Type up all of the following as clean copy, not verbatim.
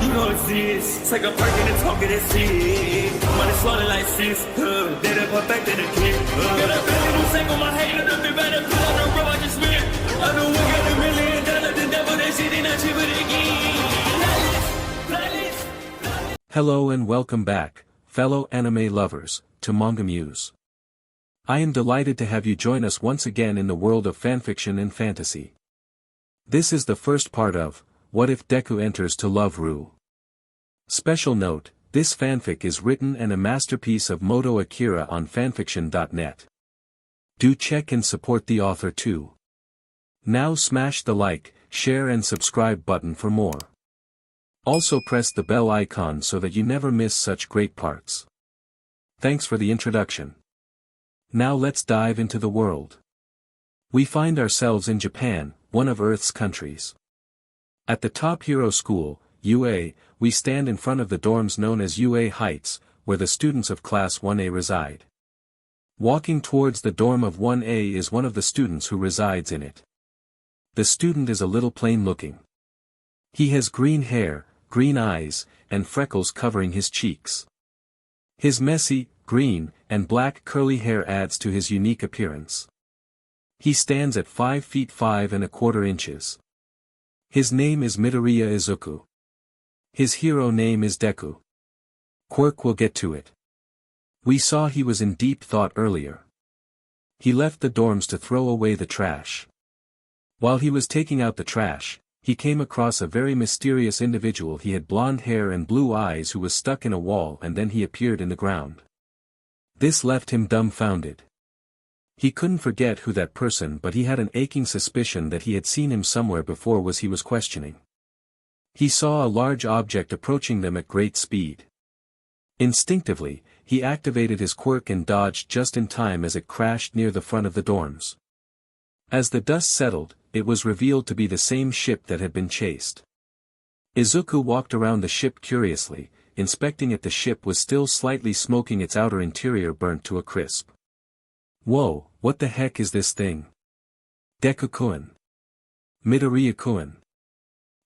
You know it's this. Take a perk and a talk of that shit. Money swallowing like sis. Did it perfect in the kid. Got a billion who sang on my head. Look up the better put on the road I just spent. I know we got $1 million. The devil that shit ain't not cheaper again. Hello and welcome back, fellow anime lovers, to MangaMuse. I am delighted to have you join us once again in the world of fanfiction and fantasy. This is the first part of What If Deku Enters to Love Ru. Special note, this fanfic is written and a masterpiece of Moto Akira on FANFICTIONnet. Do check and support the author too. Now smash the like, share and subscribe button for more. Also press the bell icon so that you never miss such great parts. Thanks for the introduction. Now let's dive into the world. We find ourselves in Japan, one of Earth's countries. At the top hero school, UA, we stand in front of the dorms known as UA Heights, where the students of class 1A reside. Walking towards the dorm of 1A is one of the students who resides in it. The student is a little plain looking. He has green hair, green eyes, and freckles covering his cheeks. His messy, green, and black curly hair adds to his unique appearance. He stands at 5 feet 5¼ inches. His name is Midoriya Izuku. His hero name is Deku. Quirk will get to it. We saw he was in deep thought earlier. He left the dorms to throw away the trash. While he was taking out the trash, he came across a very mysterious individual. He had blonde hair and blue eyes who was stuck in a wall and then he appeared in the ground. This left him dumbfounded. He couldn't forget who that person, but he had an aching suspicion that he had seen him somewhere before. He was questioning. He saw a large object approaching them at great speed. Instinctively, he activated his quirk and dodged just in time as it crashed near the front of the dorms. As the dust settled, it was revealed to be the same ship that had been chased. Izuku walked around the ship curiously, inspecting it. The ship was still slightly smoking, its outer interior burnt to a crisp. Whoa, what the heck is this thing? Deku-kun. Midoriya-kun.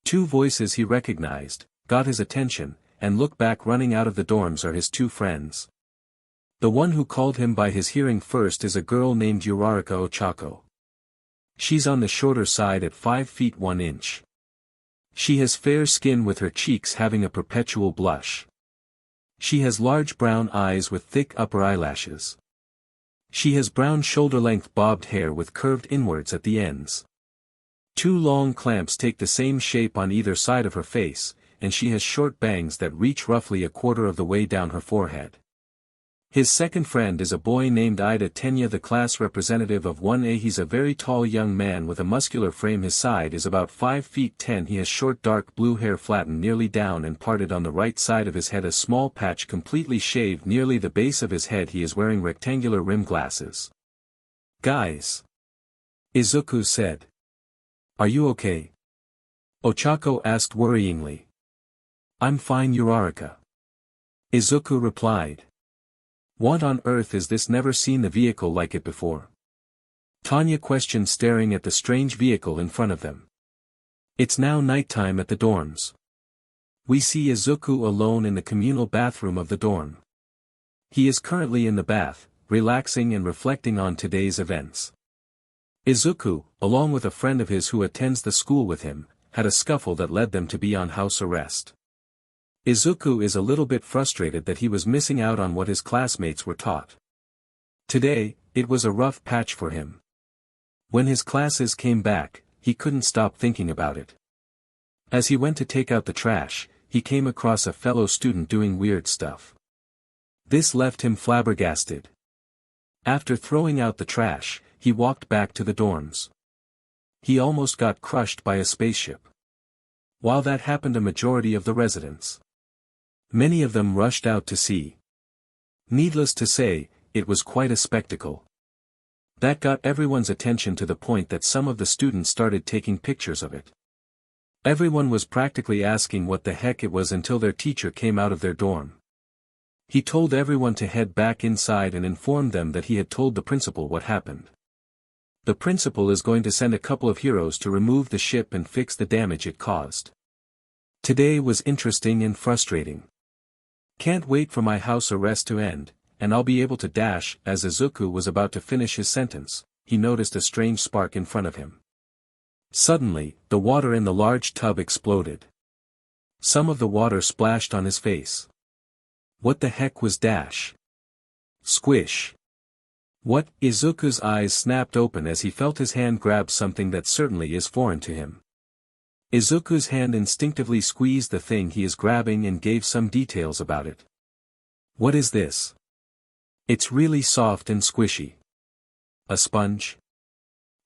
Two voices he recognized, got his attention, and look back. Running out of the dorms are his two friends. The one who called him by his hearing first is a girl named Uraraka Ochako. She's on the shorter side at 5 feet 1 inch. She has fair skin with her cheeks having a perpetual blush. She has large brown eyes with thick upper eyelashes. She has brown shoulder-length bobbed hair with curved inwards at the ends. Two long clamps take the same shape on either side of her face, and she has short bangs that reach roughly 1/4 of the way down her forehead. His second friend is a boy named Ida Tenya, the class representative of 1A. He's a very tall young man with a muscular frame. His side is about 5 feet 10. He has short dark blue hair flattened nearly down and parted on the right side of his head, a small patch completely shaved nearly the base of his head. He is wearing rectangular rim glasses. "Guys," Izuku said. "Are you okay?" Ochako asked worryingly. "I'm fine, Uraraka," Izuku replied. "What on earth is this? Never seen the vehicle like it before." Tanya questioned, staring at the strange vehicle in front of them. It's now nighttime at the dorms. We see Izuku alone in the communal bathroom of the dorm. He is currently in the bath, relaxing and reflecting on today's events. Izuku, along with a friend of his who attends the school with him, had a scuffle that led them to be on house arrest. Izuku is a little bit frustrated that he was missing out on what his classmates were taught. Today, it was a rough patch for him. When his classes came back, he couldn't stop thinking about it. As he went to take out the trash, he came across a fellow student doing weird stuff. This left him flabbergasted. After throwing out the trash, he walked back to the dorms. He almost got crushed by a spaceship. While that happened, a majority of the residents, many of them rushed out to see. Needless to say, it was quite a spectacle. That got everyone's attention to the point that some of the students started taking pictures of it. Everyone was practically asking what the heck it was until their teacher came out of their dorm. He told everyone to head back inside and informed them that he had told the principal what happened. The principal is going to send a couple of heroes to remove the ship and fix the damage it caused. Today was interesting and frustrating. Can't wait for my house arrest to end, and I'll be able to dash. As Izuku was about to finish his sentence, he noticed a strange spark in front of him. Suddenly, the water in the large tub exploded. Some of the water splashed on his face. What the heck was dash? Squish. What? Izuku's eyes snapped open as he felt his hand grab something that certainly is foreign to him. Izuku's hand instinctively squeezed the thing he is grabbing and gave some details about it. What is this? It's really soft and squishy. A sponge?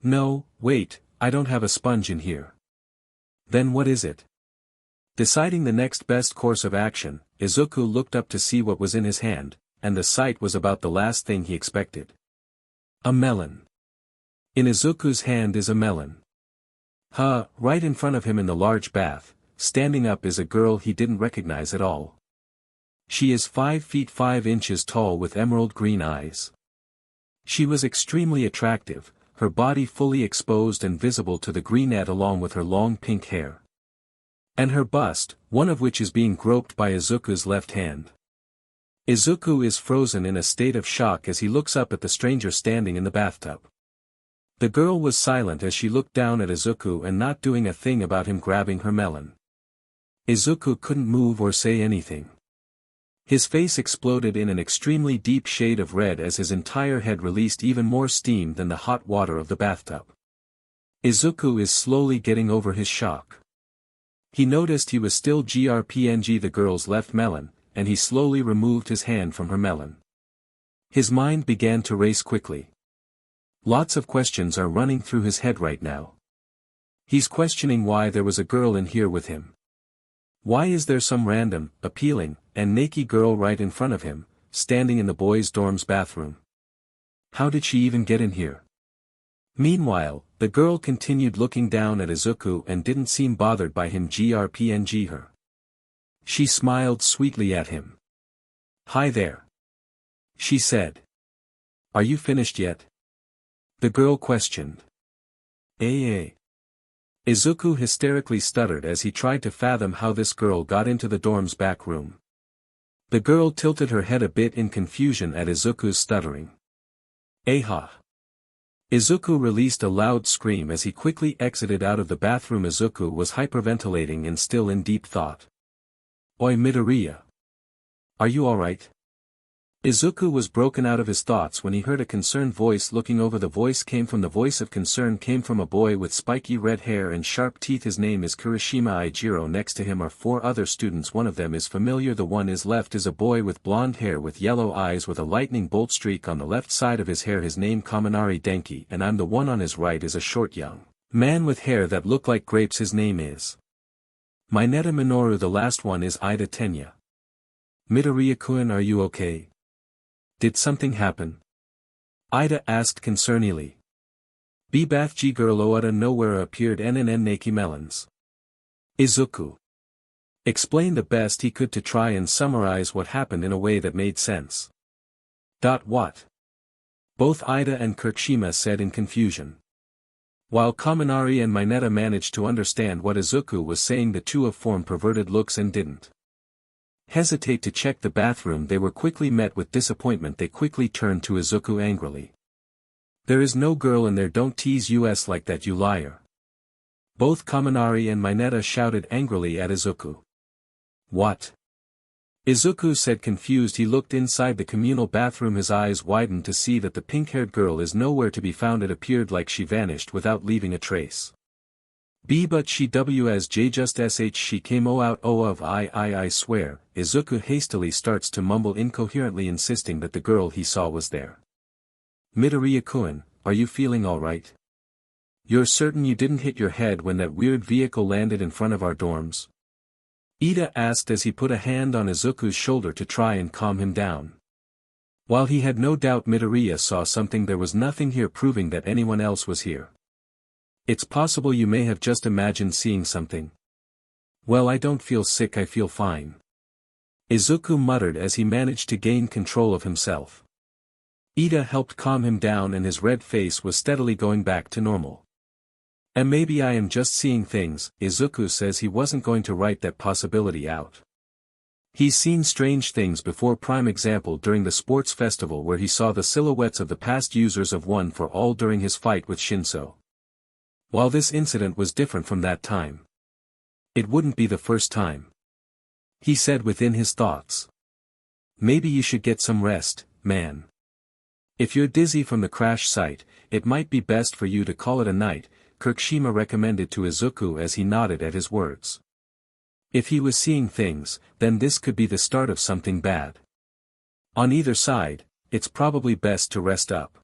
No, wait, I don't have a sponge in here. Then what is it? Deciding the next best course of action, Izuku looked up to see what was in his hand, and the sight was about the last thing he expected. A melon. In Izuku's hand is a melon. Right in front of him in the large bath, standing up is a girl he didn't recognize at all. She is 5 feet 5 inches tall with emerald green eyes. She was extremely attractive, her body fully exposed and visible to the greenette along with her long pink hair. And her bust, one of which is being groped by Izuku's left hand. Izuku is frozen in a state of shock as he looks up at the stranger standing in the bathtub. The girl was silent as she looked down at Izuku and not doing a thing about him grabbing her melon. Izuku couldn't move or say anything. His face exploded in an extremely deep shade of red as his entire head released even more steam than the hot water of the bathtub. Izuku is slowly getting over his shock. He noticed he was still grpng the girl's left melon, and he slowly removed his hand from her melon. His mind began to race quickly. Lots of questions are running through his head right now. He's questioning why there was a girl in here with him. Why is there some random, appealing, and naked girl right in front of him, standing in the boys' dorm's bathroom? How did she even get in here? Meanwhile, the girl continued looking down at Izuku and didn't seem bothered by him grpng her. She smiled sweetly at him. Hi there. She said. Are you finished yet? The girl questioned. Izuku hysterically stuttered as he tried to fathom how this girl got into the dorm's back room. The girl tilted her head a bit in confusion at Izuku's stuttering. Aha! Izuku released a loud scream as he quickly exited out of the bathroom. Izuku was hyperventilating and still in deep thought. Oi Midoriya. Are you alright? Izuku was broken out of his thoughts when he heard a concerned voice looking over. The voice came from a boy with spiky red hair and sharp teeth. His name is Kirishima Ijiro. Next to him are 4 other students. One of them is familiar. The one is left is a boy with blonde hair with yellow eyes with a lightning bolt streak on the left side of his hair. His name Kaminari Denki, and I'm the one on his right is a short young man with hair that look like grapes. His name is Mineta Minoru. The last one is Ida Tenya. Midoriya-kun, are you okay? Did something happen? Ida asked concernedly. Bathji girl Oada nowhere appeared NNN Naki melons. Izuku explained the best he could to try and summarize what happened in a way that made sense. What? Both Ida and Kirishima said in confusion. While Kaminari and Mineta managed to understand what Izuku was saying, the two of formed perverted looks and didn't hesitate to check the bathroom. They were quickly met with disappointment. They quickly turned to Izuku angrily. There is no girl in there. Don't tease us like that, you liar. Both Kaminari and Mineta shouted angrily at Izuku. What? Izuku said confused. He looked inside the communal bathroom. His eyes widened to see that the pink-haired girl is nowhere to be found. It appeared like she vanished without leaving a trace. But she was just she came out of I swear. Izuku hastily starts to mumble incoherently, insisting that the girl he saw was there. Midoriya-kun, are you feeling alright? You're certain you didn't hit your head when that weird vehicle landed in front of our dorms? Ida asked as he put a hand on Izuku's shoulder to try and calm him down. While he had no doubt Midoriya saw something, there was nothing here proving that anyone else was here. It's possible you may have just imagined seeing something. Well, I don't feel sick, I feel fine. Izuku muttered as he managed to gain control of himself. Ida helped calm him down and his red face was steadily going back to normal. And maybe I am just seeing things. Izuku says he wasn't going to write that possibility out. He's seen strange things before, prime example during the sports festival where he saw the silhouettes of the past users of One for All during his fight with Shinso. While this incident was different from that time, it wouldn't be the first time. He said within his thoughts. Maybe you should get some rest, man. If you're dizzy from the crash site, it might be best for you to call it a night, Kirishima recommended to Izuku as he nodded at his words. If he was seeing things, then this could be the start of something bad. On either side, it's probably best to rest up.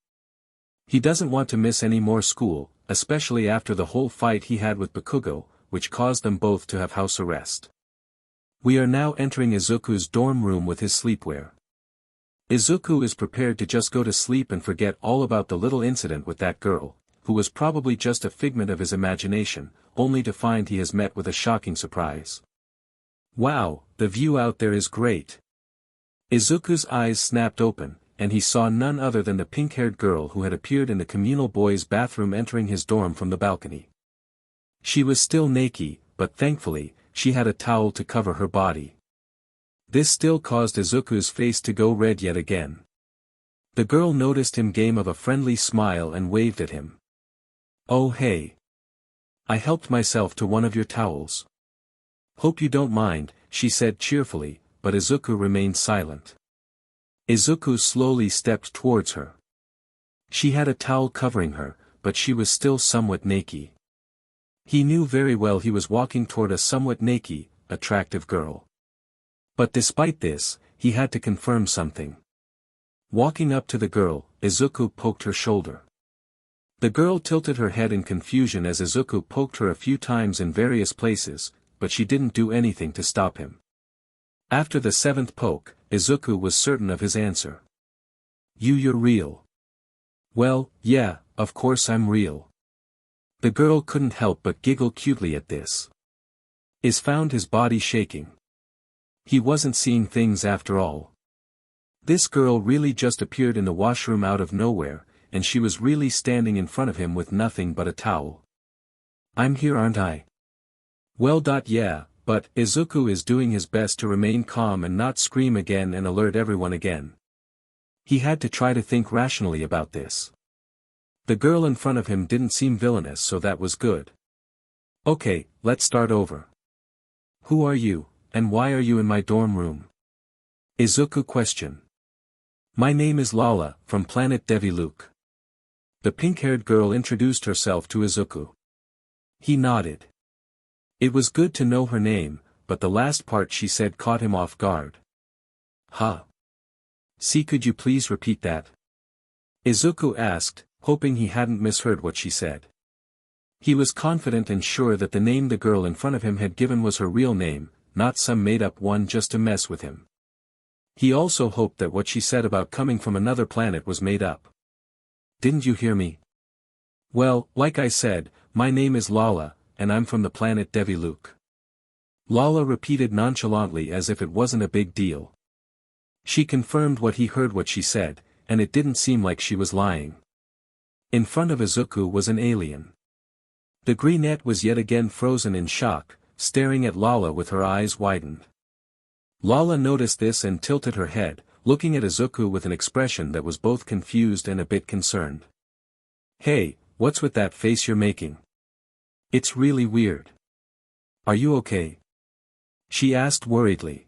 He doesn't want to miss any more school, especially after the whole fight he had with Bakugo, which caused them both to have house arrest. We are now entering Izuku's dorm room with his sleepwear. Izuku is prepared to just go to sleep and forget all about the little incident with that girl, who was probably just a figment of his imagination, only to find he has met with a shocking surprise. Wow, the view out there is great. Izuku's eyes snapped open, and he saw none other than the pink-haired girl who had appeared in the communal boys' bathroom entering his dorm from the balcony. She was still naked, but thankfully, she had a towel to cover her body. This still caused Izuku's face to go red yet again. The girl noticed him, gave a friendly smile and waved at him. Oh hey. I helped myself to one of your towels. Hope you don't mind, she said cheerfully, but Izuku remained silent. Izuku slowly stepped towards her. She had a towel covering her, but she was still somewhat naked. He knew very well he was walking toward a somewhat naked, attractive girl. But despite this, he had to confirm something. Walking up to the girl, Izuku poked her shoulder. The girl tilted her head in confusion as Izuku poked her a few times in various places, but she didn't do anything to stop him. After the seventh poke, Izuku was certain of his answer. You're real. Well, yeah, of course I'm real. The girl couldn't help but giggle cutely at this. Is found his body shaking. He wasn't seeing things after all. This girl really just appeared in the washroom out of nowhere, and she was really standing in front of him with nothing but a towel. I'm here, aren't I? Well, yeah, but Izuku is doing his best to remain calm and not scream again and alert everyone again. He had to try to think rationally about this. The girl in front of him didn't seem villainous, so that was good. Okay, let's start over. Who are you, and why are you in my dorm room? Izuku questioned. My name is Lala, from planet Deviluk. The pink-haired girl introduced herself to Izuku. He nodded. It was good to know her name, but the last part she said caught him off guard. Huh? See, could you please repeat that? Izuku asked, hoping he hadn't misheard what she said. He was confident and sure that the name the girl in front of him had given was her real name, not some made-up one just to mess with him. He also hoped that what she said about coming from another planet was made up. Didn't you hear me? Well, like I said, my name is Lala, and I'm from the planet Deviluk. Lala repeated nonchalantly as if it wasn't a big deal. She confirmed what she said, and it didn't seem like she was lying. In front of Izuku was an alien. The brunette was yet again frozen in shock, staring at Lala with her eyes widened. Lala noticed this and tilted her head, looking at Izuku with an expression that was both confused and a bit concerned. Hey, what's with that face you're making? It's really weird. Are you okay? She asked worriedly.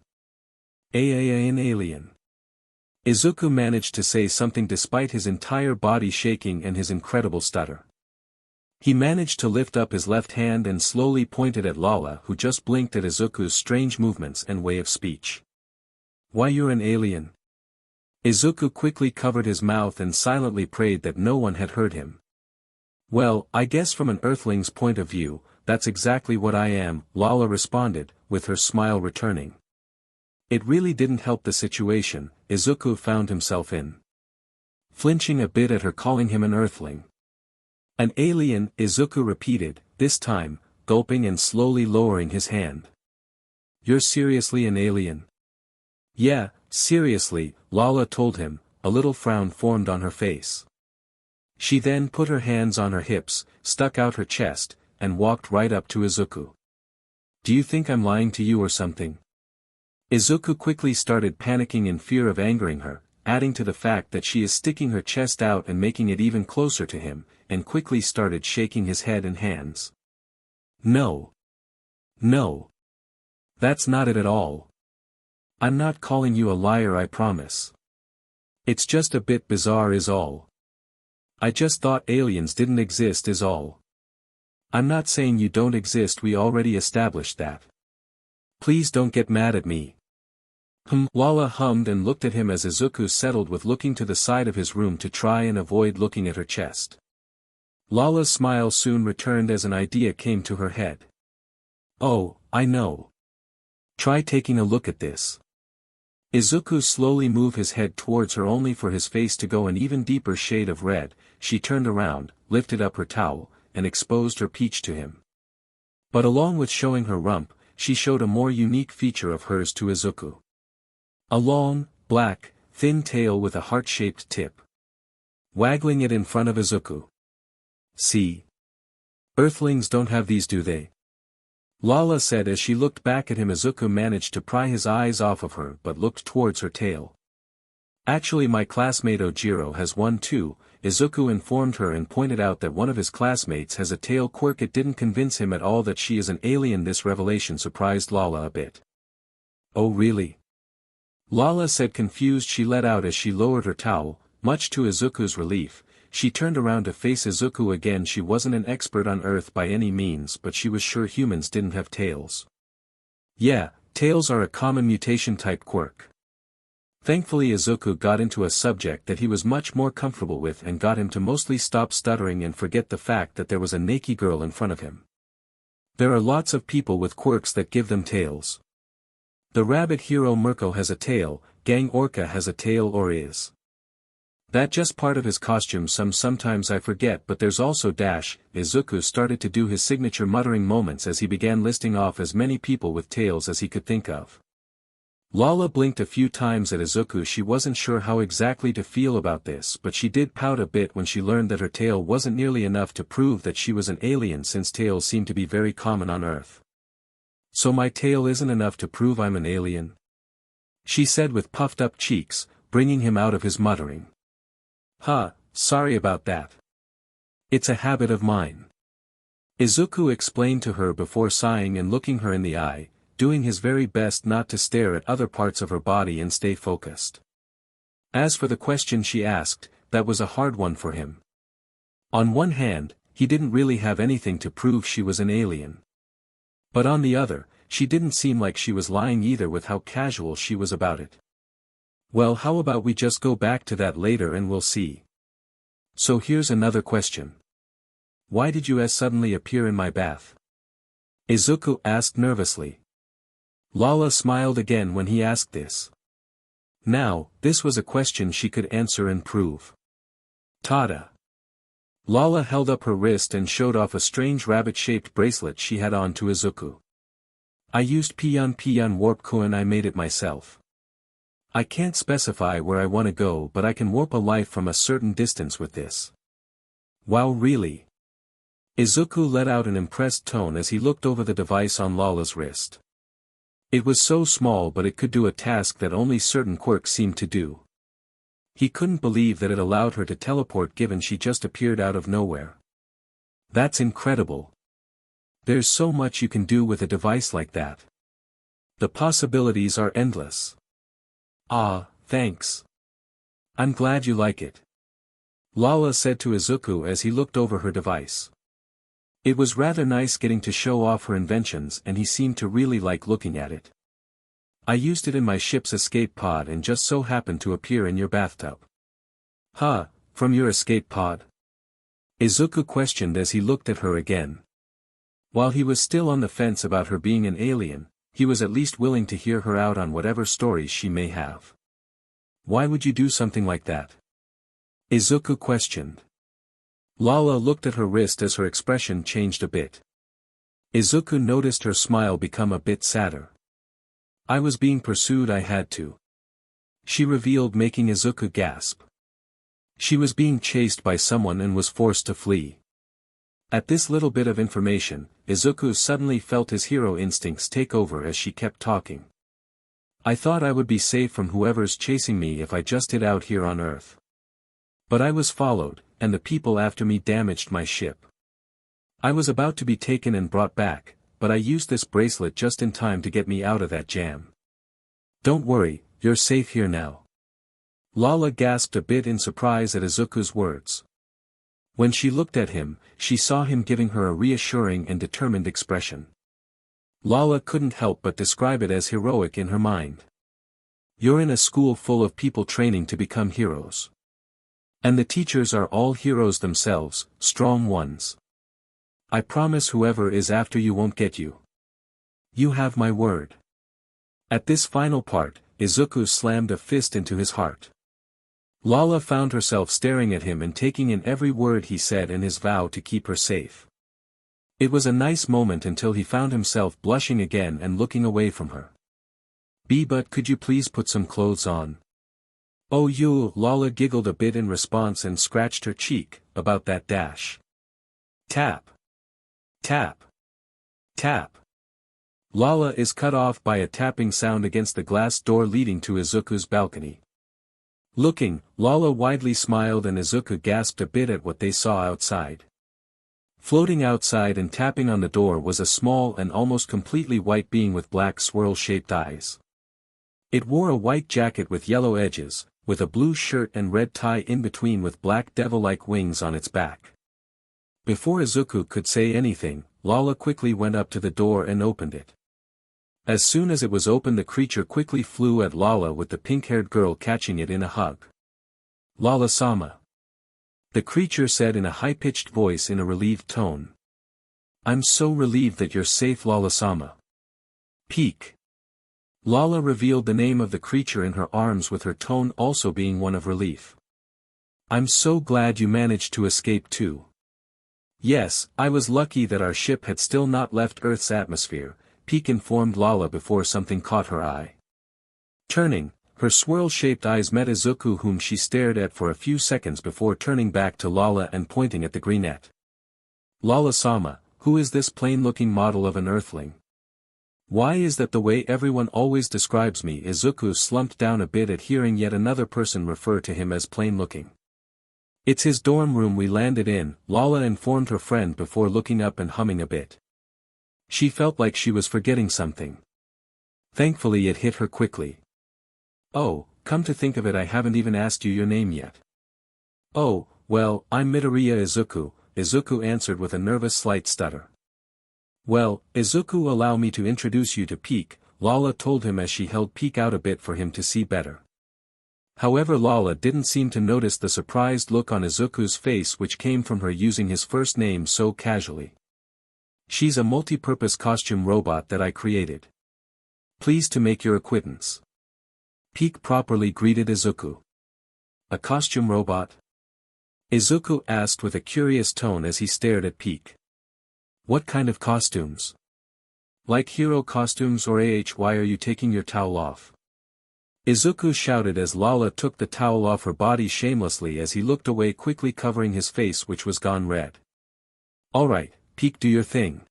An alien. Izuku managed to say something despite his entire body shaking and his incredible stutter. He managed to lift up his left hand and slowly pointed at Lala, who just blinked at Izuku's strange movements and way of speech. Why, you're an alien? Izuku quickly covered his mouth and silently prayed that no one had heard him. Well, I guess from an Earthling's point of view, that's exactly what I am, Lala responded, with her smile returning. It really didn't help the situation Izuku found himself in. Flinching a bit at her calling him an Earthling. An alien, Izuku repeated, this time, gulping and slowly lowering his hand. You're seriously an alien? Yeah, seriously, Lala told him, a little frown formed on her face. She then put her hands on her hips, stuck out her chest, and walked right up to Izuku. Do you think I'm lying to you or something? Izuku quickly started panicking in fear of angering her, adding to the fact that she is sticking her chest out and making it even closer to him, and quickly started shaking his head and hands. No. No. That's not it at all. I'm not calling you a liar, I promise. It's just a bit bizarre is all. I just thought aliens didn't exist is all. I'm not saying you don't exist, we already established that. Please don't get mad at me. Lala hummed and looked at him as Izuku settled with looking to the side of his room to try and avoid looking at her chest. Lala's smile soon returned as an idea came to her head. Oh, I know. Try taking a look at this. Izuku slowly moved his head towards her only for his face to go an even deeper shade of red. She turned around, lifted up her towel, and exposed her peach to him. But along with showing her rump, she showed a more unique feature of hers to Izuku. A long, black, thin tail with a heart-shaped tip. Waggling it in front of Izuku. See? Earthlings don't have these, do they? Lala said as she looked back at him. Izuku managed to pry his eyes off of her but looked towards her tail. Actually, my classmate Ojiro has one too, Izuku informed her and pointed out that one of his classmates has a tail quirk. It didn't convince him at all that she is an alien. This revelation surprised Lala a bit. Oh really? Lala said, confused. She let out as she lowered her towel, much to Izuku's relief. She turned around to face Izuku again. She wasn't an expert on Earth by any means, but she was sure humans didn't have tails. Yeah, tails are a common mutation-type quirk. Thankfully Izuku got into a subject that he was much more comfortable with and got him to mostly stop stuttering and forget the fact that there was a naked girl in front of him. There are lots of people with quirks that give them tails. The rabbit hero Mirko has a tail, Gang Orca has a tail, or is that just part of his costume? Sometimes I forget, but there's also Dash. Izuku started to do his signature muttering moments as he began listing off as many people with tails as he could think of. Lala blinked a few times at Izuku. She wasn't sure how exactly to feel about this, but she did pout a bit when she learned that her tail wasn't nearly enough to prove that she was an alien, since tails seem to be very common on Earth. So my tail isn't enough to prove I'm an alien? She said with puffed up cheeks, bringing him out of his muttering. Sorry about that. It's a habit of mine. Izuku explained to her before sighing and looking her in the eye, doing his very best not to stare at other parts of her body and stay focused. As for the question she asked, that was a hard one for him. On one hand, he didn't really have anything to prove she was an alien. But on the other, she didn't seem like she was lying either with how casual she was about it. Well, how about we just go back to that later and we'll see. So here's another question. Why did you suddenly appear in my bath? Izuku asked nervously. Lala smiled again when he asked this. Now, this was a question she could answer and prove. Tada! Lala held up her wrist and showed off a strange rabbit-shaped bracelet she had on to Izuku. I used Pion warp coin. I made it myself. I can't specify where I want to go, but I can warp a life from a certain distance with this. Wow, really? Izuku let out an impressed tone as he looked over the device on Lala's wrist. It was so small, but it could do a task that only certain quirks seemed to do. He couldn't believe that it allowed her to teleport, given she just appeared out of nowhere. That's incredible. There's so much you can do with a device like that. The possibilities are endless. Ah, thanks. I'm glad you like it. Lala said to Izuku as he looked over her device. It was rather nice getting to show off her inventions, and he seemed to really like looking at it. I used it in my ship's escape pod and just so happened to appear in your bathtub. From your escape pod? Izuku questioned as he looked at her again. While he was still on the fence about her being an alien, he was at least willing to hear her out on whatever stories she may have. Why would you do something like that? Izuku questioned. Lala looked at her wrist as her expression changed a bit. Izuku noticed her smile become a bit sadder. I was being pursued, I had to. She revealed, making Izuku gasp. She was being chased by someone and was forced to flee. At this little bit of information, Izuku suddenly felt his hero instincts take over as she kept talking. I thought I would be safe from whoever's chasing me if I just hid out here on Earth. But I was followed, and the people after me damaged my ship. I was about to be taken and brought back, but I used this bracelet just in time to get me out of that jam. Don't worry, you're safe here now. Lala gasped a bit in surprise at Izuku's words. When she looked at him, she saw him giving her a reassuring and determined expression. Lala couldn't help but describe it as heroic in her mind. You're in a school full of people training to become heroes. And the teachers are all heroes themselves, strong ones. I promise whoever is after you won't get you. You have my word. At this final part, Izuku slammed a fist into his heart. Lala found herself staring at him and taking in every word he said and his vow to keep her safe. It was a nice moment until he found himself blushing again and looking away from her. But could you please put some clothes on? Oh you, Lala giggled a bit in response and scratched her cheek, about that dash. Tap. Tap. Tap. Lala is cut off by a tapping sound against the glass door leading to Izuku's balcony. Looking, Lala widely smiled and Izuku gasped a bit at what they saw outside. Floating outside and tapping on the door was a small and almost completely white being with black swirl-shaped eyes. It wore a white jacket with yellow edges, with a blue shirt and red tie in between with black devil-like wings on its back. Before Izuku could say anything, Lala quickly went up to the door and opened it. As soon as it was open the creature quickly flew at Lala with the pink-haired girl catching it in a hug. Lala-sama. The creature said in a high-pitched voice in a relieved tone. I'm so relieved that you're safe Lala-sama. Peek. Lala revealed the name of the creature in her arms with her tone also being one of relief. I'm so glad you managed to escape too. Yes, I was lucky that our ship had still not left Earth's atmosphere, Peek informed Lala before something caught her eye. Turning, her swirl-shaped eyes met Izuku whom she stared at for a few seconds before turning back to Lala and pointing at the greenette. Lala-sama, who is this plain-looking model of an earthling? Why is that the way everyone always describes me? Izuku slumped down a bit at hearing yet another person refer to him as plain-looking. It's his dorm room we landed in, Lala informed her friend before looking up and humming a bit. She felt like she was forgetting something. Thankfully it hit her quickly. Oh, come to think of it I haven't even asked you your name yet. Oh, well, I'm Midoriya Izuku, Izuku answered with a nervous slight stutter. Well, Izuku allow me to introduce you to Peek, Lala told him as she held Peek out a bit for him to see better. However Lala didn't seem to notice the surprised look on Izuku's face which came from her using his first name so casually. She's a multi-purpose costume robot that I created. Pleased to make your acquaintance. Peek properly greeted Izuku. A costume robot? Izuku asked with a curious tone as he stared at Peek. What kind of costumes? Like hero costumes or why are you taking your towel off? Izuku shouted as Lala took the towel off her body shamelessly as he looked away quickly covering his face which was gone red. Alright, Peek do your thing.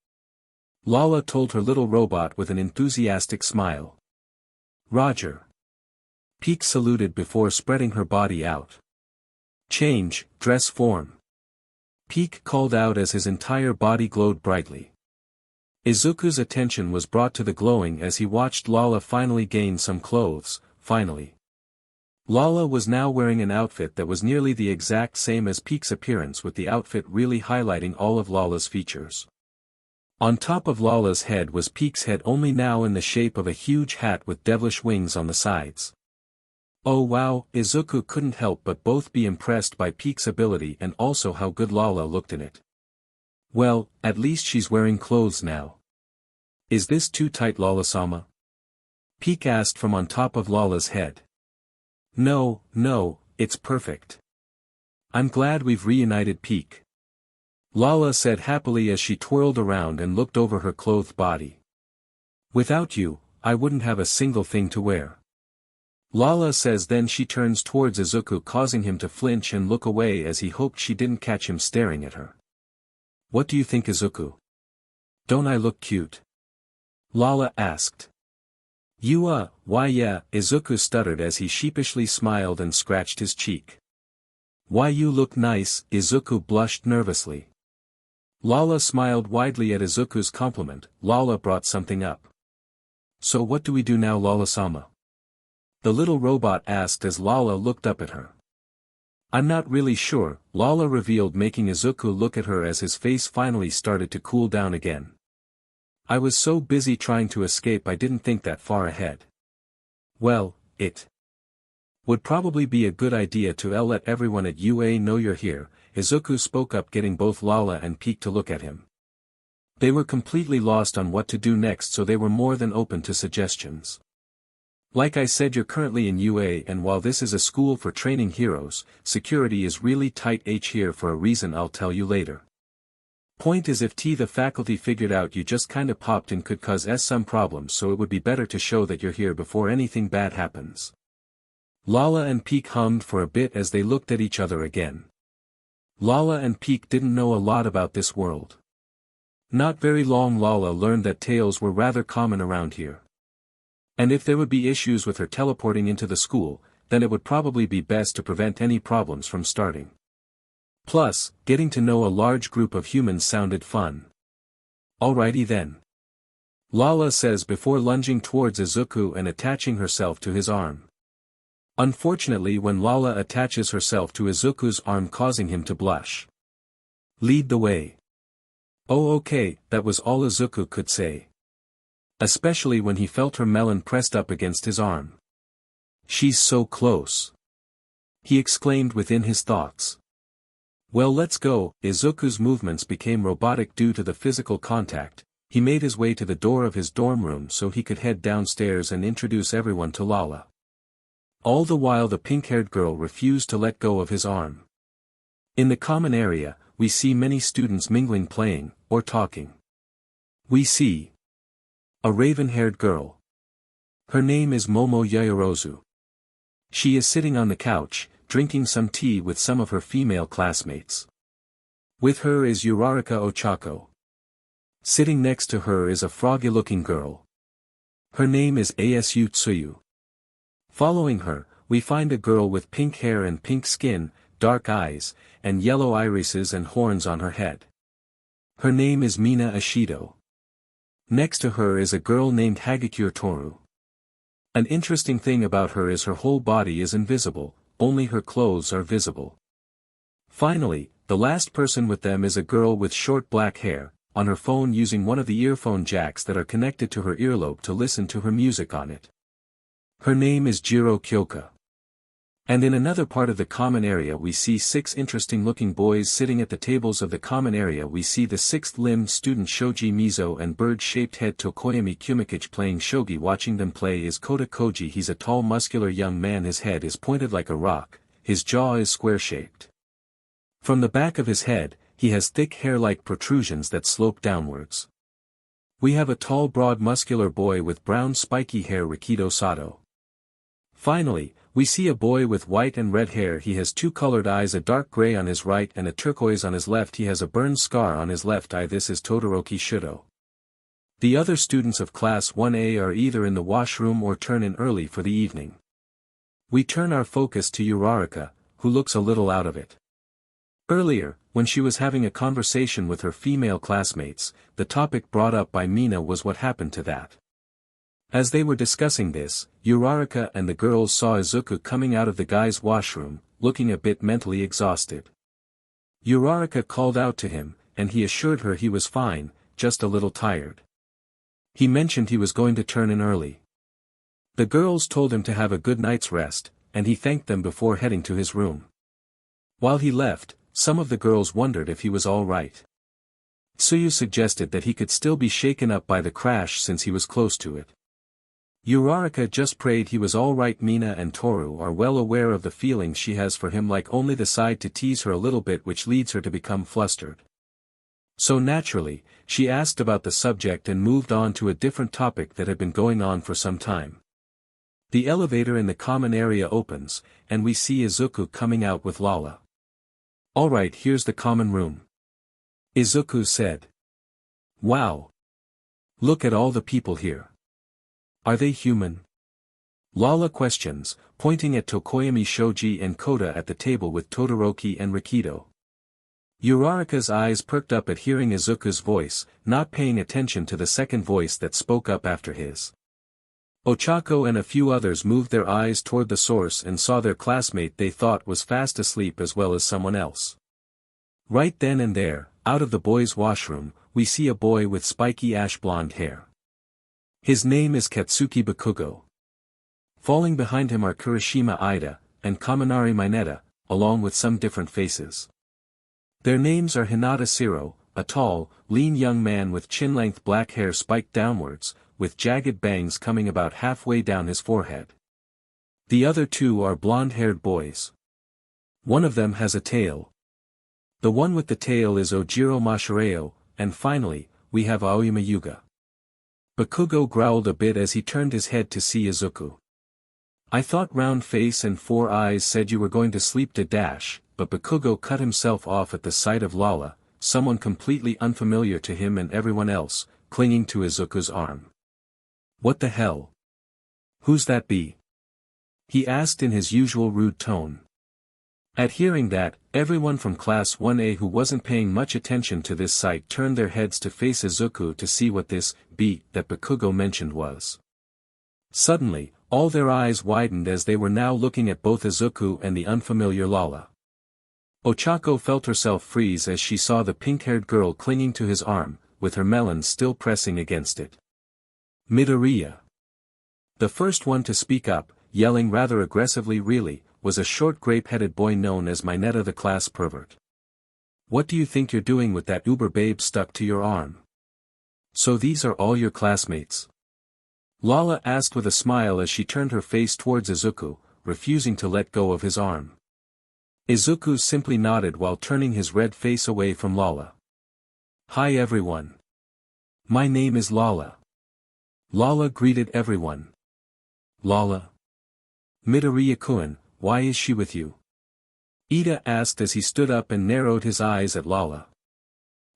Lala told her little robot with an enthusiastic smile. Roger. Peek saluted before spreading her body out. Change, dress form. Peek called out as his entire body glowed brightly. Izuku's attention was brought to the glowing as he watched Lala finally gain some clothes, finally. Lala was now wearing an outfit that was nearly the exact same as Peek's appearance with the outfit really highlighting all of Lala's features. On top of Lala's head was Peek's head only now in the shape of a huge hat with devilish wings on the sides. Oh wow, Izuku couldn't help but both be impressed by Peek's ability and also how good Lala looked in it. Well, at least she's wearing clothes now. Is this too tight Lala-sama? Peek asked from on top of Lala's head. No, it's perfect. I'm glad we've reunited Peek. Lala said happily as she twirled around and looked over her clothed body. Without you, I wouldn't have a single thing to wear. Lala says. Then she turns towards Izuku, causing him to flinch and look away as he hoped she didn't catch him staring at her. What do you think, Izuku? Don't I look cute? Lala asked. Why yeah, Izuku stuttered as he sheepishly smiled and scratched his cheek. Why you look nice, Izuku blushed nervously. Lala smiled widely at Izuku's compliment. Lala brought something up. So what do we do now, Lala-sama? The little robot asked as Lala looked up at her. I'm not really sure, Lala revealed, making Izuku look at her as his face finally started to cool down again. I was so busy trying to escape I didn't think that far ahead. Well, it would probably be a good idea to let everyone at UA know you're here, Izuku spoke up, getting both Lala and Peak to look at him. They were completely lost on what to do next, so they were more than open to suggestions. Like I said, you're currently in UA, and while this is a school for training heroes, security is really tight here for a reason I'll tell you later. Point is, if the faculty figured out you just kinda popped in could cause some problems, so it would be better to show that you're here before anything bad happens. Lala and Peak hummed for a bit as they looked at each other again. Lala and Peak didn't know a lot about this world. Not very long Lala learned that tales were rather common around here. And if there would be issues with her teleporting into the school, then it would probably be best to prevent any problems from starting. Plus, getting to know a large group of humans sounded fun. Alrighty then. Lala says before lunging towards Izuku and attaching herself to his arm. Unfortunately, when Lala attaches herself to Izuku's arm, causing him to blush. Lead the way. Oh okay, that was all Izuku could say. Especially when he felt her melon pressed up against his arm. She's so close, he exclaimed within his thoughts. Well, let's go. Izuku's movements became robotic due to the physical contact. He made his way to the door of his dorm room so he could head downstairs and introduce everyone to Lala. All the while the pink-haired girl refused to let go of his arm. In the common area, we see many students mingling, playing, or talking. We see a raven-haired girl. Her name is Momo Yaoyorozu. She is sitting on the couch, drinking some tea with some of her female classmates. With her is Uraraka Ochako. Sitting next to her is a froggy-looking girl. Her name is Asu Tsuyu. Following her, we find a girl with pink hair and pink skin, dark eyes, and yellow irises and horns on her head. Her name is Mina Ashido. Next to her is a girl named Hagakure Toru. An interesting thing about her is her whole body is invisible, only her clothes are visible. Finally, the last person with them is a girl with short black hair, on her phone using one of the earphone jacks that are connected to her earlobe to listen to her music on it. Her name is Jiro Kyoka. And in another part of the common area we see 6 interesting-looking boys sitting at the tables of the common area. We see the 6th-limbed student Shoji Mizo and bird-shaped head Tokoyami Kumikage playing shogi. Watching them play is Kota Koji. He's a tall, muscular young man. His head is pointed like a rock, his jaw is square-shaped. From the back of his head, he has thick hair-like protrusions that slope downwards. We have a tall, broad, muscular boy with brown spiky hair, Rikido Sato. Finally, we see a boy with white and red hair. He has 2 colored eyes, a dark gray on his right and a turquoise on his left. He has a burn scar on his left eye. This is Todoroki Shudo. The other students of Class 1A are either in the washroom or turn in early for the evening. We turn our focus to Uraraka, who looks a little out of it. Earlier, when she was having a conversation with her female classmates, the topic brought up by Mina was what happened to that. As they were discussing this, Uraraka and the girls saw Izuku coming out of the guys' washroom, looking a bit mentally exhausted. Uraraka called out to him, and he assured her he was fine, just a little tired. He mentioned he was going to turn in early. The girls told him to have a good night's rest, and he thanked them before heading to his room. While he left, some of the girls wondered if he was all right. Tsuyu suggested that he could still be shaken up by the crash since he was close to it. Uraraka just prayed he was all right. Mina and Toru are well aware of the feelings she has for him, like only the side to tease her a little bit, which leads her to become flustered. So naturally, she asked about the subject and moved on to a different topic that had been going on for some time. The elevator in the common area opens, and we see Izuku coming out with Lala. "Alright, here's the common room," Izuku said. "Wow. Look at all the people here. Are they human?" Lala questions, pointing at Tokoyami Shoji and Kota at the table with Todoroki and Rikido. Uraraka's eyes perked up at hearing Izuku's voice, not paying attention to the second voice that spoke up after his. Ochako and a few others moved their eyes toward the source and saw their classmate they thought was fast asleep as well as someone else. Right then and there, out of the boys' washroom, we see a boy with spiky ash blonde hair. His name is Katsuki Bakugo. Falling behind him are Kirishima Ida, and Kaminari Mineta, along with some different faces. Their names are Hinata Siro, a tall, lean young man with chin-length black hair spiked downwards, with jagged bangs coming about halfway down his forehead. The other two are blonde-haired boys. One of them has a tail. The one with the tail is Ojiro Mashireo, and finally, we have Aoyama Yuga. Bakugo growled a bit as he turned his head to see Izuku. "I thought round face and 4 eyes said you were going to sleep to dash," but Bakugo cut himself off at the sight of Lala, someone completely unfamiliar to him and everyone else, clinging to Izuku's arm. "What the hell? Who's that be?" he asked in his usual rude tone. At hearing that, everyone from Class 1A who wasn't paying much attention to this sight turned their heads to face Izuku to see what this "be" that Bakugo mentioned was. Suddenly, all their eyes widened as they were now looking at both Izuku and the unfamiliar Lala. Ochako felt herself freeze as she saw the pink-haired girl clinging to his arm, with her melons still pressing against it. Midoriya. The first one to speak up, yelling rather aggressively really, was a short grape-headed boy known as Mineta the class pervert. "What do you think you're doing with that uber babe stuck to your arm? So these are all your classmates?" Lala asked with a smile as she turned her face towards Izuku, refusing to let go of his arm. Izuku simply nodded while turning his red face away from Lala. "Hi everyone. My name is Lala." Lala greeted everyone. "Lala? Midoriya-kun, why is she with you?" Ida asked as he stood up and narrowed his eyes at Lala.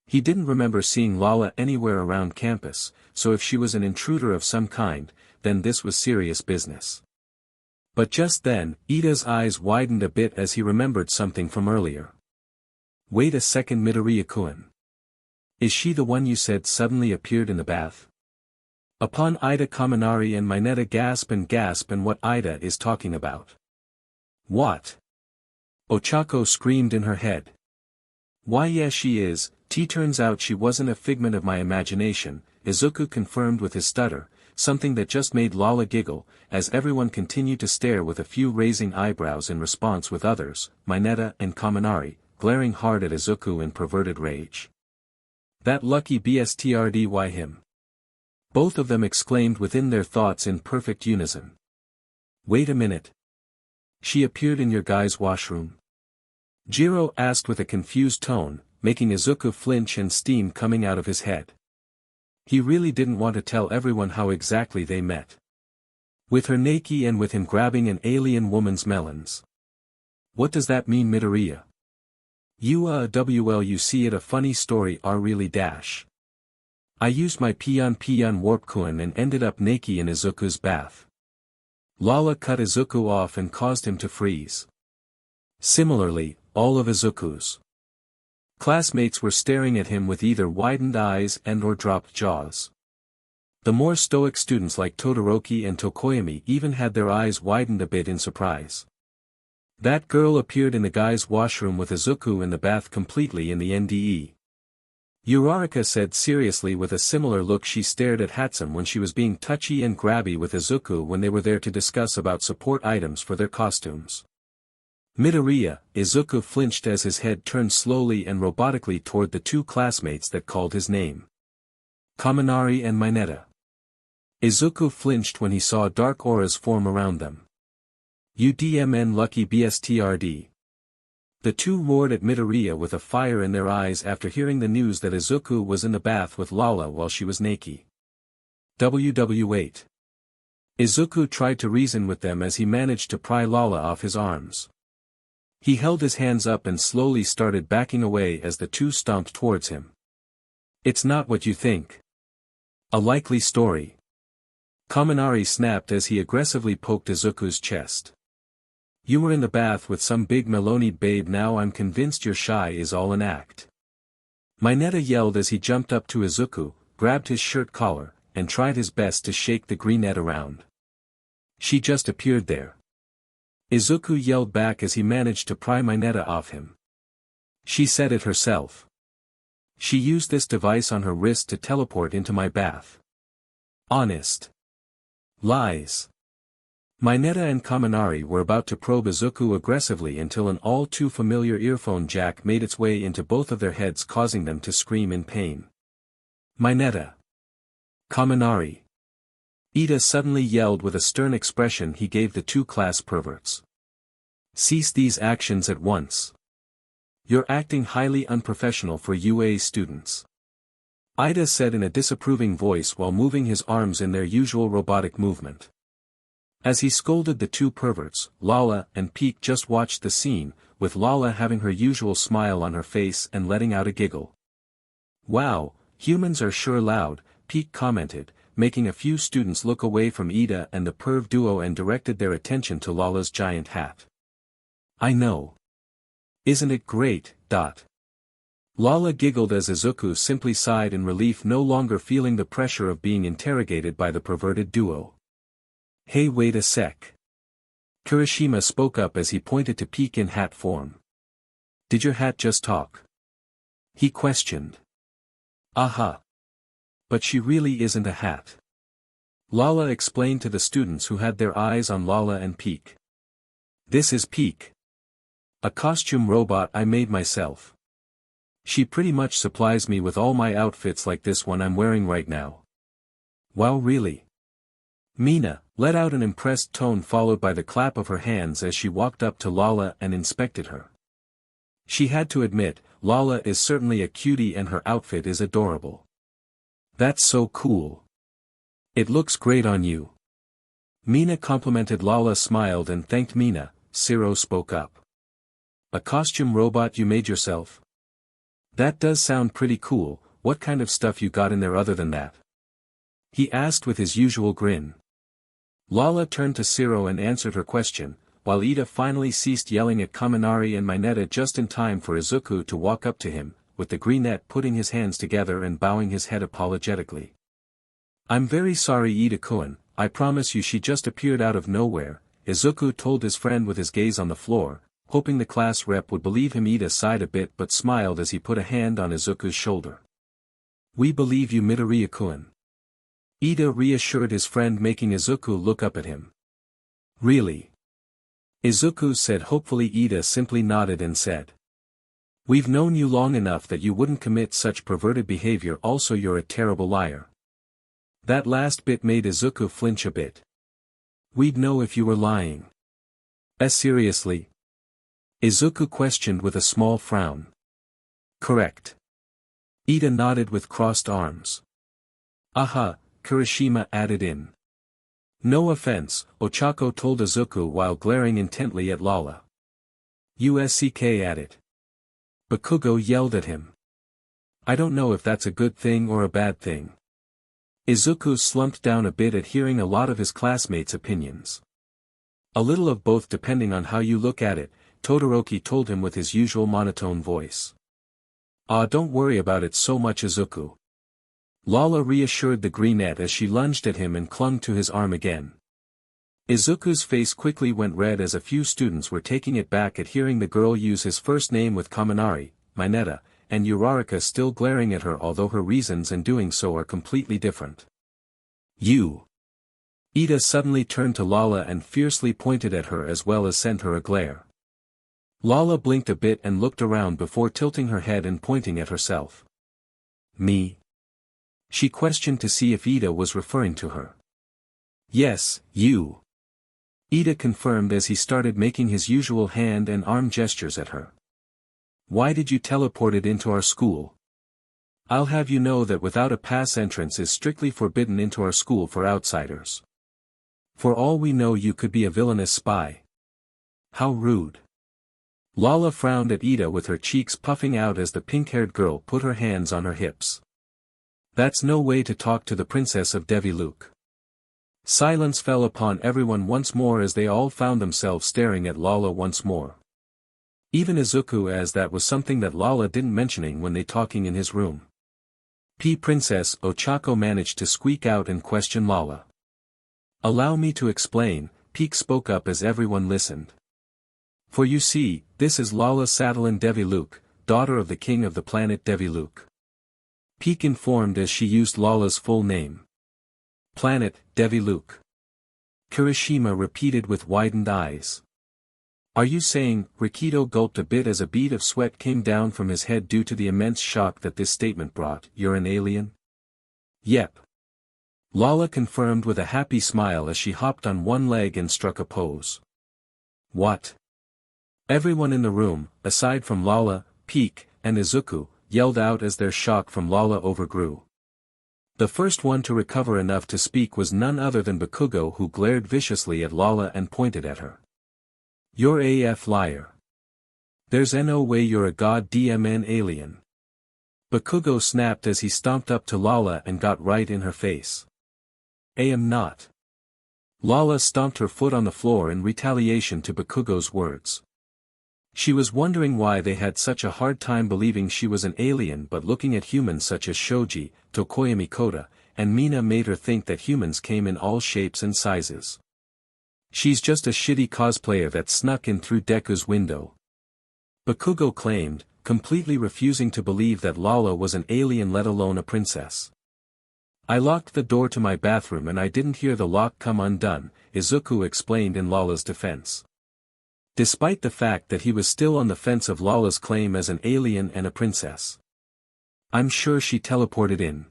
He didn't remember seeing Lala anywhere around campus, so if she was an intruder of some kind, then this was serious business. But just then, Ida's eyes widened a bit as he remembered something from earlier. "Wait a second, Midoriya-kun. Is she the one you said suddenly appeared in the bath?" Upon Ida, Kaminari and Mineta gasp and what Ida is talking about. "What?" Ochako screamed in her head. "Why yes she is, turns out she wasn't a figment of my imagination," Izuku confirmed with his stutter, something that just made Lala giggle, as everyone continued to stare with a few raising eyebrows in response with others, Mineta and Kaminari, glaring hard at Izuku in perverted rage. "That lucky bstrdy him!" Both of them exclaimed within their thoughts in perfect unison. "Wait a minute. She appeared in your guys' washroom?" Jiro asked with a confused tone, making Izuku flinch and steam coming out of his head. He really didn't want to tell everyone how exactly they met. With her Naki and with him grabbing an alien woman's melons. "What does that mean, Midoriya? You see it a funny story really dash. I used my Pion warp-kun and ended up Naki in Izuku's bath." Lala cut Izuku off and caused him to freeze. Similarly, all of Izuku's classmates were staring at him with either widened eyes and/or dropped jaws. The more stoic students like Todoroki and Tokoyami even had their eyes widened a bit in surprise. That girl appeared in the guys' washroom with Izuku in the bath completely in the NDE. Uraraka said seriously with a similar look she stared at Hatsum when she was being touchy and grabby with Izuku when they were there to discuss about support items for their costumes. Midoriya, Izuku flinched as his head turned slowly and robotically toward the two classmates that called his name. Kaminari and Mineta. Izuku flinched when he saw dark auras form around them. UDMN lucky bstrd. The two roared at Midoriya with a fire in their eyes after hearing the news that Izuku was in the bath with Lala while she was Naki. WW8. Izuku tried to reason with them as he managed to pry Lala off his arms. He held his hands up and slowly started backing away as the two stomped towards him. It's not what you think. A likely story. Kaminari snapped as he aggressively poked Izuku's chest. You were in the bath with some big Meloni babe, now I'm convinced your shy is all an act. Mineta yelled as he jumped up to Izuku, grabbed his shirt collar, and tried his best to shake the greenette around. She just appeared there. Izuku yelled back as he managed to pry Mineta off him. She said it herself. She used this device on her wrist to teleport into my bath. Honest. Lies. Mineta and Kaminari were about to probe Izuku aggressively until an all too familiar earphone jack made its way into both of their heads, causing them to scream in pain. Mineta. Kaminari. Ida suddenly yelled with a stern expression he gave the two class perverts. Cease these actions at once. You're acting highly unprofessional for UA students. Ida said in a disapproving voice while moving his arms in their usual robotic movement. As he scolded the two perverts, Lala and Peak just watched the scene, with Lala having her usual smile on her face and letting out a giggle. Wow, humans are sure loud, Peak commented, making a few students look away from Ida and the perv duo and directed their attention to Lala's giant hat. I know. Isn't it great, dot. Lala giggled as Izuku simply sighed in relief, no longer feeling the pressure of being interrogated by the perverted duo. Hey, wait a sec. Kirishima spoke up as he pointed to Peak in hat form. Did your hat just talk? He questioned. Aha. But she really isn't a hat. Lala explained to the students who had their eyes on Lala and Peak. This is Peak. A costume robot I made myself. She pretty much supplies me with all my outfits like this one I'm wearing right now. Wow, really? Mina let out an impressed tone followed by the clap of her hands as she walked up to Lala and inspected her. She had to admit, Lala is certainly a cutie and her outfit is adorable. That's so cool. It looks great on you. Mina complimented. Lala smiled and thanked Mina. Zero spoke up. A costume robot you made yourself? That does sound pretty cool. What kind of stuff you got in there other than that? He asked with his usual grin. Lala turned to Zero and answered her question, while Ida finally ceased yelling at Kaminari and Mineta just in time for Izuku to walk up to him, with the greenette putting his hands together and bowing his head apologetically. I'm very sorry, Ida-kun, I promise you she just appeared out of nowhere, Izuku told his friend with his gaze on the floor, hoping the class rep would believe him. Ida sighed a bit but smiled as he put a hand on Izuku's shoulder. We believe you, Midoriya-kun. Ida reassured his friend, making Izuku look up at him. Really? Izuku said hopefully. Ida simply nodded and said. We've known you long enough that you wouldn't commit such perverted behavior. Also, you're a terrible liar. That last bit made Izuku flinch a bit. We'd know if you were lying. Seriously? Izuku questioned with a small frown. Correct. Ida nodded with crossed arms. Aha, Kirishima added in. No offense, Ochako told Izuku while glaring intently at Lala. USCK added. Bakugo yelled at him. I don't know if that's a good thing or a bad thing. Izuku slumped down a bit at hearing a lot of his classmates' opinions. A little of both depending on how you look at it, Todoroki told him with his usual monotone voice. Don't worry about it so much, Izuku. Lala reassured the greenette as she lunged at him and clung to his arm again. Izuku's face quickly went red as a few students were taking it back at hearing the girl use his first name with Kaminari, Mineta, and Uraraka still glaring at her, although her reasons in doing so are completely different. You. Ida suddenly turned to Lala and fiercely pointed at her as well as sent her a glare. Lala blinked a bit and looked around before tilting her head and pointing at herself. Me? She questioned to see if Ida was referring to her. Yes, you. Ida confirmed as he started making his usual hand and arm gestures at her. Why did you teleport it into our school? I'll have you know that without a pass entrance is strictly forbidden into our school for outsiders. For all we know you could be a villainous spy. How rude. Lala frowned at Ida with her cheeks puffing out as the pink-haired girl put her hands on her hips. That's no way to talk to the princess of Deviluk. Silence fell upon everyone once more as they all found themselves staring at Lala once more. Even Izuku, as that was something that Lala didn't mentioning when they talking in his room. Princess Ochako managed to squeak out and question Lala. Allow me to explain, Peak spoke up as everyone listened. For you see, this is Lala Satellin Deviluk, daughter of the king of the planet Deviluk. Peak informed as she used Lala's full name. Planet, Deviluk. Kirishima repeated with widened eyes. Are you saying? Rikido gulped a bit as a bead of sweat came down from his head due to the immense shock that this statement brought. You're an alien? Yep. Lala confirmed with a happy smile as she hopped on one leg and struck a pose. What? Everyone in the room, aside from Lala, Peak, and Izuku, yelled out as their shock from Lala overgrew. The first one to recover enough to speak was none other than Bakugo, who glared viciously at Lala and pointed at her. You're AF liar. There's no way you're a god DMN alien. Bakugo snapped as he stomped up to Lala and got right in her face. I am not. Lala stomped her foot on the floor in retaliation to Bakugo's words. She was wondering why they had such a hard time believing she was an alien, but looking at humans such as Shoji, Tokoyami Kota, and Mina made her think that humans came in all shapes and sizes. She's just a shitty cosplayer that snuck in through Deku's window. Bakugo claimed, completely refusing to believe that Lala was an alien, let alone a princess. I locked the door to my bathroom and I didn't hear the lock come undone, Izuku explained in Lala's defense. Despite the fact that he was still on the fence of Lala's claim as an alien and a princess. I'm sure she teleported in.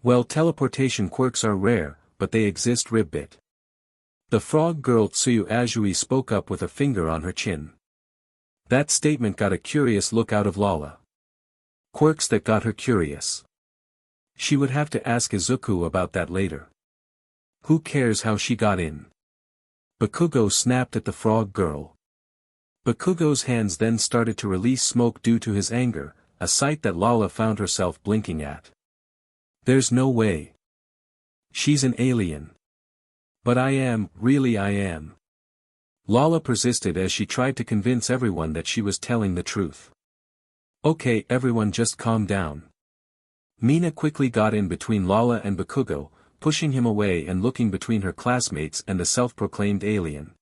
Well, teleportation quirks are rare, but they exist. Ribbit. The frog girl Tsuyu Azui spoke up with a finger on her chin. That statement got a curious look out of Lala. Quirks that got her curious. She would have to ask Izuku about that later. Who cares how she got in? Bakugo snapped at the frog girl. Bakugo's hands then started to release smoke due to his anger, a sight that Lala found herself blinking at. There's no way. She's an alien. But I am, really I am. Lala persisted as she tried to convince everyone that she was telling the truth. Okay, everyone just calm down. Mina quickly got in between Lala and Bakugo, pushing him away and looking between her classmates and the self-proclaimed alien.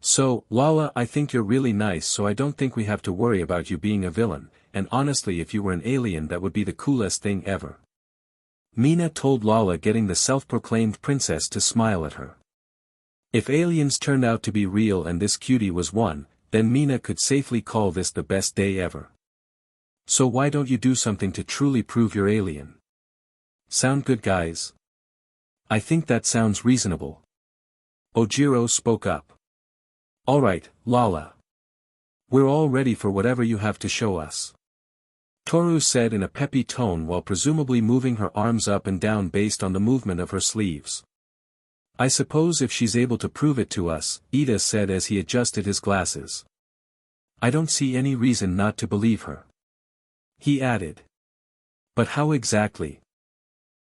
So, Lala, I think you're really nice, so I don't think we have to worry about you being a villain, and honestly if you were an alien that would be the coolest thing ever. Mina told Lala, getting the self-proclaimed princess to smile at her. If aliens turned out to be real and this cutie was one, then Mina could safely call this the best day ever. So why don't you do something to truly prove you're alien? Sound good, guys? I think that sounds reasonable. Ojiro spoke up. Alright, Lala. We're all ready for whatever you have to show us. Toru said in a peppy tone while presumably moving her arms up and down based on the movement of her sleeves. I suppose if she's able to prove it to us, Ida said as he adjusted his glasses. I don't see any reason not to believe her. He added. But how exactly?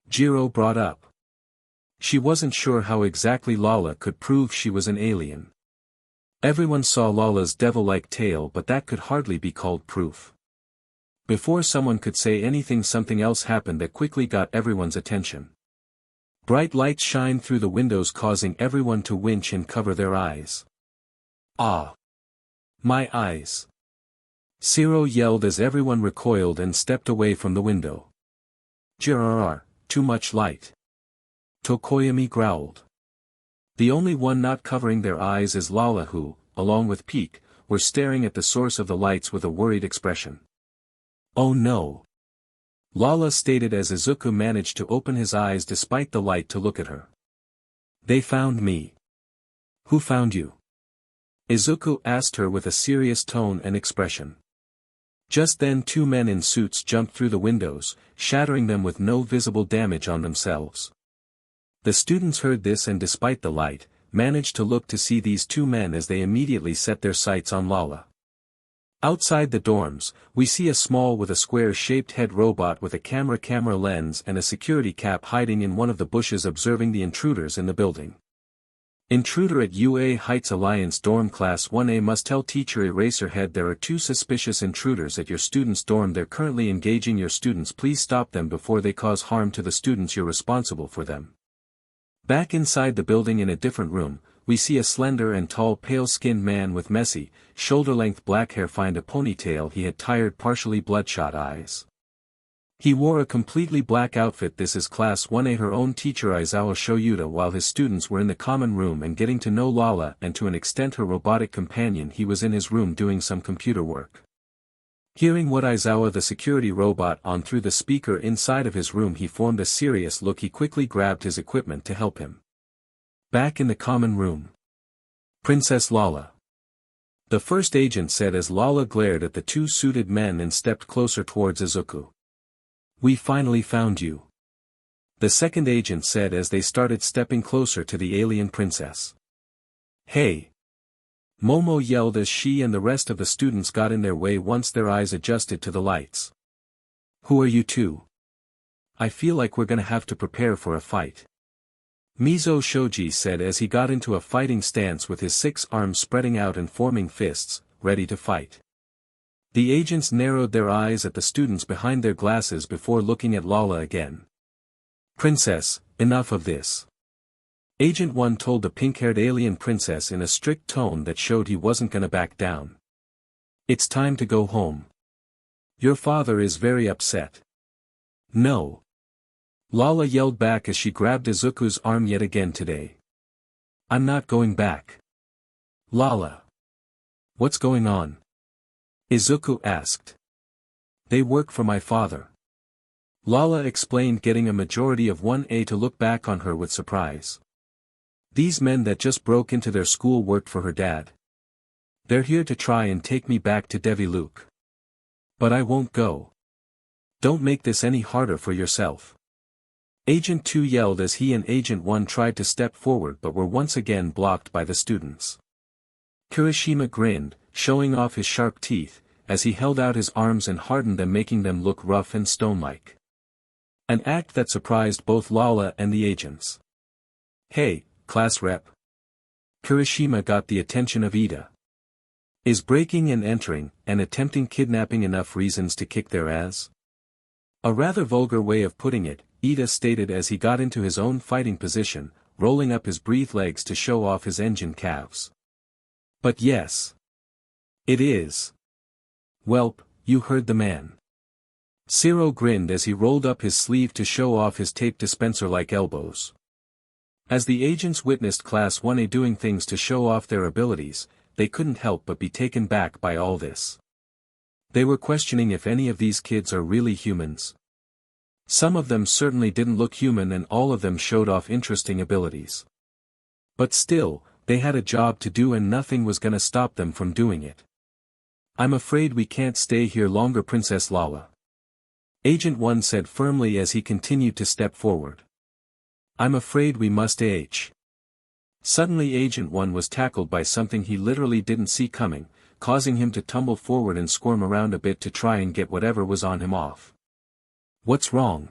Jiro brought up. She wasn't sure how exactly Lala could prove she was an alien. Everyone saw Lala's devil-like tail, but that could hardly be called proof. Before someone could say anything, something else happened that quickly got everyone's attention. Bright lights shined through the windows, causing everyone to winch and cover their eyes. Ah! My eyes! Zero yelled as everyone recoiled and stepped away from the window. Jirr, too much light. Tokoyami growled. The only one not covering their eyes is Lala, who, along with Peak, were staring at the source of the lights with a worried expression. Oh no! Lala stated as Izuku managed to open his eyes despite the light to look at her. They found me. Who found you? Izuku asked her with a serious tone and expression. Just then two men in suits jumped through the windows, shattering them with no visible damage on themselves. The students heard this and despite the light, managed to look to see these two men as they immediately set their sights on Lala. Outside the dorms, we see a small with a square-shaped head robot with a camera lens and a security cap hiding in one of the bushes observing the intruders in the building. Intruder at UA Heights Alliance Dorm Class 1A must tell teacher Eraserhead there are two suspicious intruders at your students' dorm. They're currently engaging your students. Please stop them before they cause harm to the students. You're responsible for them. Back inside the building in a different room, we see a slender and tall pale-skinned man with messy, shoulder-length black hair find a ponytail. He had tired partially bloodshot eyes. He wore a completely black outfit. This is Class 1A. Her own teacher Aizawa Shoyuta while his students were in the common room and getting to know Lala and to an extent her robotic companion. He was in his room doing some computer work. Hearing what Aizawa the security robot on through the speaker inside of his room, he formed a serious look. He quickly grabbed his equipment to help him. Back in the common room. Princess Lala. The first agent said as Lala glared at the two suited men and stepped closer towards Izuku. We finally found you. The second agent said as they started stepping closer to the alien princess. Hey! Momo yelled as she and the rest of the students got in their way once their eyes adjusted to the lights. Who are you two? I feel like we're gonna have to prepare for a fight. Mizo Shoji said as he got into a fighting stance with his 6 arms spreading out and forming fists, ready to fight. The agents narrowed their eyes at the students behind their glasses before looking at Lala again. Princess, enough of this. Agent 1 told the pink-haired alien princess in a strict tone that showed he wasn't gonna back down. It's time to go home. Your father is very upset. No. Lala yelled back as she grabbed Izuku's arm yet again today. I'm not going back. Lala. What's going on? Izuku asked. They work for my father. Lala explained, getting a majority of 1A to look back on her with surprise. These men that just broke into their school worked for her dad. They're here to try and take me back to Devi Luke. But I won't go. Don't make this any harder for yourself. Agent 2 yelled as he and Agent 1 tried to step forward but were once again blocked by the students. Kirishima grinned, showing off his sharp teeth, as he held out his arms and hardened them, making them look rough and stone-like. An act that surprised both Lala and the agents. Hey, class rep. Kirishima got the attention of Ida. Is breaking and entering, and attempting kidnapping enough reasons to kick their ass? A rather vulgar way of putting it, Ida stated as he got into his own fighting position, rolling up his breathed legs to show off his engine calves. But yes. It is. Welp, you heard the man. Zero grinned as he rolled up his sleeve to show off his tape dispenser-like elbows. As the agents witnessed Class 1A doing things to show off their abilities, they couldn't help but be taken back by all this. They were questioning if any of these kids are really humans. Some of them certainly didn't look human and all of them showed off interesting abilities. But still, they had a job to do and nothing was gonna stop them from doing it. I'm afraid we can't stay here longer, Princess Lala. Agent 1 said firmly as he continued to step forward. I'm afraid we must H. Suddenly Agent 1 was tackled by something he literally didn't see coming, causing him to tumble forward and squirm around a bit to try and get whatever was on him off. What's wrong?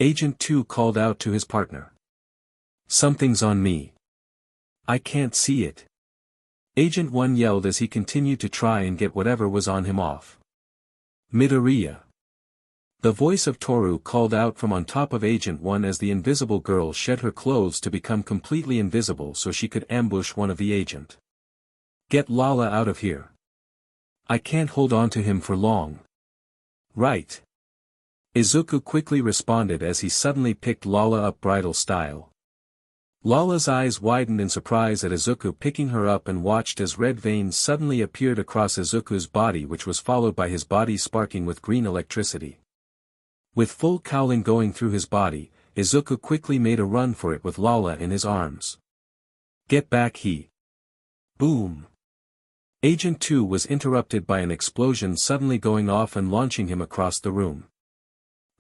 Agent 2 called out to his partner. Something's on me. I can't see it. Agent 1 yelled as he continued to try and get whatever was on him off. Midoriya. The voice of Toru called out from on top of Agent 1 as the invisible girl shed her clothes to become completely invisible so she could ambush one of the agent. Get Lala out of here. I can't hold on to him for long. Right. Izuku quickly responded as he suddenly picked Lala up bridal style. Lala's eyes widened in surprise at Izuku picking her up and watched as red veins suddenly appeared across Izuku's body, which was followed by his body sparking with green electricity. With full cowling going through his body, Izuku quickly made a run for it with Lala in his arms. Get back, he. Boom. Agent 2 was interrupted by an explosion suddenly going off and launching him across the room.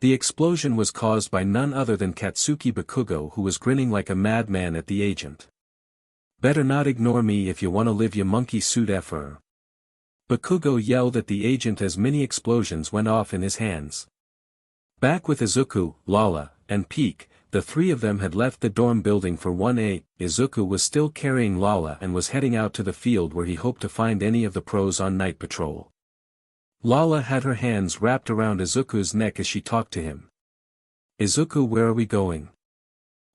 The explosion was caused by none other than Katsuki Bakugo, who was grinning like a madman at the agent. "Better not ignore me if you wanna live, you monkey suit FR." Bakugo yelled at the agent as many explosions went off in his hands. Back with Izuku, Lala, and Peak, the three of them had left the dorm building for 1A. Izuku was still carrying Lala and was heading out to the field where he hoped to find any of the pros on night patrol. Lala had her hands wrapped around Izuku's neck as she talked to him. "Izuku, where are we going?"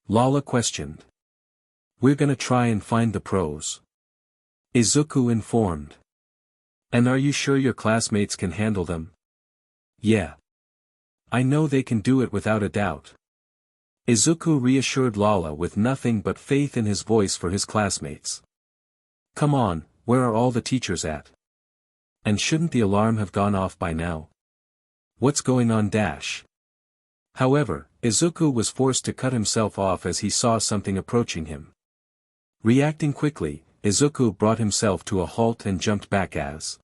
Lala questioned. "We're gonna try and find the pros," Izuku informed. "And are you sure your classmates can handle them?" "Yeah. I know they can do it without a doubt." Izuku reassured Lala with nothing but faith in his voice for his classmates. "Come on, where are all the teachers at? And shouldn't the alarm have gone off by now? What's going on dash?" However, Izuku was forced to cut himself off as he saw something approaching him. Reacting quickly, Izuku brought himself to a halt and jumped back as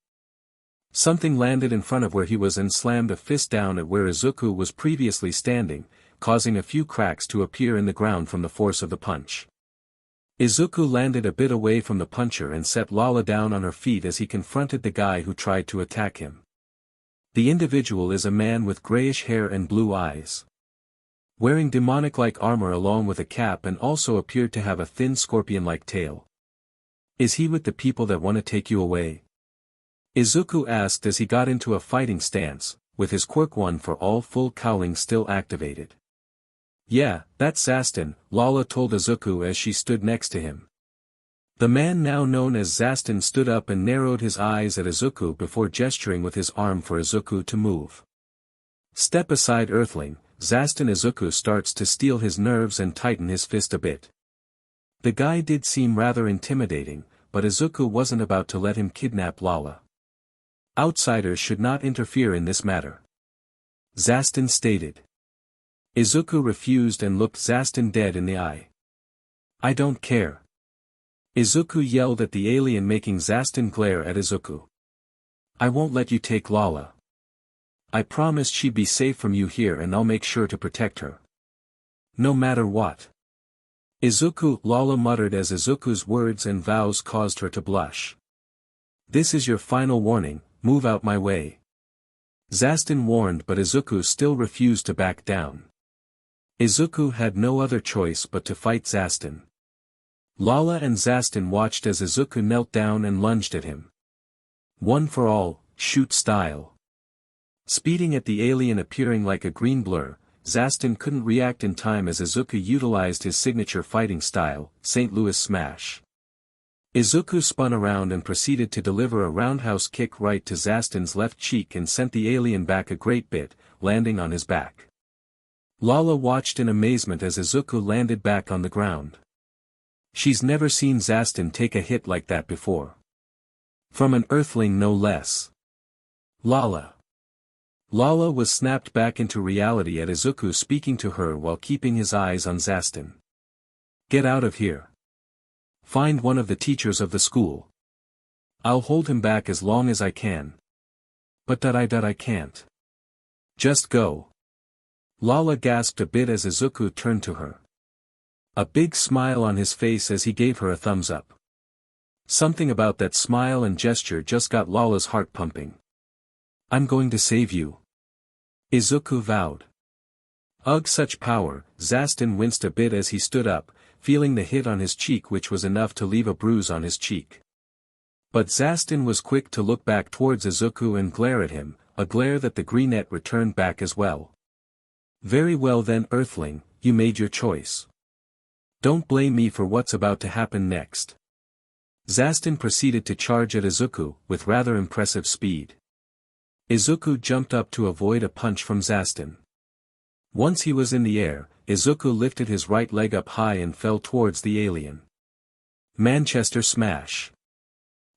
something landed in front of where he was and slammed a fist down at where Izuku was previously standing, causing a few cracks to appear in the ground from the force of the punch. Izuku landed a bit away from the puncher and set Lala down on her feet as he confronted the guy who tried to attack him. The individual is a man with grayish hair and blue eyes, wearing demonic-like armor along with a cap, and also appeared to have a thin scorpion-like tail. "Is he with the people that want to take you away?" Izuku asked as he got into a fighting stance, with his quirk 1 for all full cowling still activated. "Yeah, that's Zaston," Lala told Izuku as she stood next to him. The man now known as Zaston stood up and narrowed his eyes at Izuku before gesturing with his arm for Izuku to move. "Step aside, Earthling," Zaston. Izuku starts to steel his nerves and tighten his fist a bit. The guy did seem rather intimidating, but Izuku wasn't about to let him kidnap Lala. "Outsiders should not interfere in this matter," Zaston stated. Izuku refused and looked Zaston dead in the eye. "I don't care," Izuku yelled at the alien, making Zaston glare at Izuku. "I won't let you take Lala. I promised she'd be safe from you here, and I'll make sure to protect her. No matter what." Izuku, Lala muttered as Izuku's words and vows caused her to blush. "This is your final warning, move out my way," Zaston warned, but Izuku still refused to back down. Izuku had no other choice but to fight Zaston. Lala and Zaston watched as Izuku knelt down and lunged at him. One for all, shoot style. Speeding at the alien, appearing like a green blur, Zaston couldn't react in time as Izuku utilized his signature fighting style, St. Louis Smash. Izuku spun around and proceeded to deliver a roundhouse kick right to Zaston's left cheek and sent the alien back a great bit, landing on his back. Lala watched in amazement as Izuku landed back on the ground. She's never seen Zaston take a hit like that before. From an Earthling no less. Lala was snapped back into reality at Izuku speaking to her while keeping his eyes on Zaston. "Get out of here. Find one of the teachers of the school. I'll hold him back as long as I can. But I can't. Just go." Lala gasped a bit as Izuku turned to her. A big smile on his face as he gave her a thumbs up. Something about that smile and gesture just got Lala's heart pumping. "I'm going to save you," Izuku vowed. Ugh, such power. Zaston winced a bit as he stood up, feeling the hit on his cheek, which was enough to leave a bruise on his cheek. But Zaston was quick to look back towards Izuku and glare at him, a glare that the greenette returned back as well. "Very well then, Earthling, you made your choice. Don't blame me for what's about to happen next." Zaston proceeded to charge at Izuku, with rather impressive speed. Izuku jumped up to avoid a punch from Zaston. Once he was in the air, Izuku lifted his right leg up high and fell towards the alien. Manchester Smash.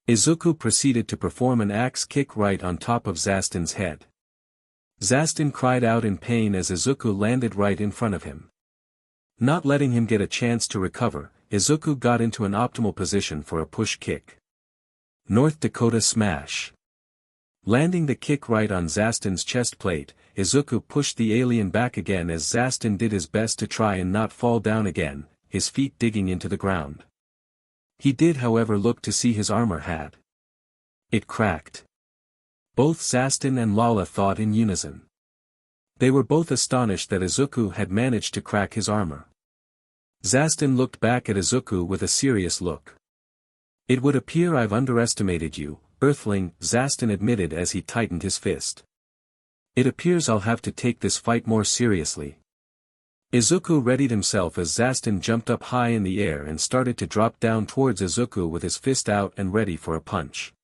Izuku proceeded to perform an axe kick right on top of Zaston's head. Zaston cried out in pain as Izuku landed right in front of him. Not letting him get a chance to recover, Izuku got into an optimal position for a push kick. North Dakota Smash. Landing the kick right on Zaston's chest plate, Izuku pushed the alien back again as Zaston did his best to try and not fall down again, his feet digging into the ground. He did however look to see his armor had. It cracked. Both Zaston and Lala thought in unison. They were both astonished that Izuku had managed to crack his armor. Zaston looked back at Izuku with a serious look. "It would appear I've underestimated you, Earthling," Zaston admitted as he tightened his fist. "It appears I'll have to take this fight more seriously." Izuku readied himself as Zaston jumped up high in the air and started to drop down towards Izuku with his fist out and ready for a punch.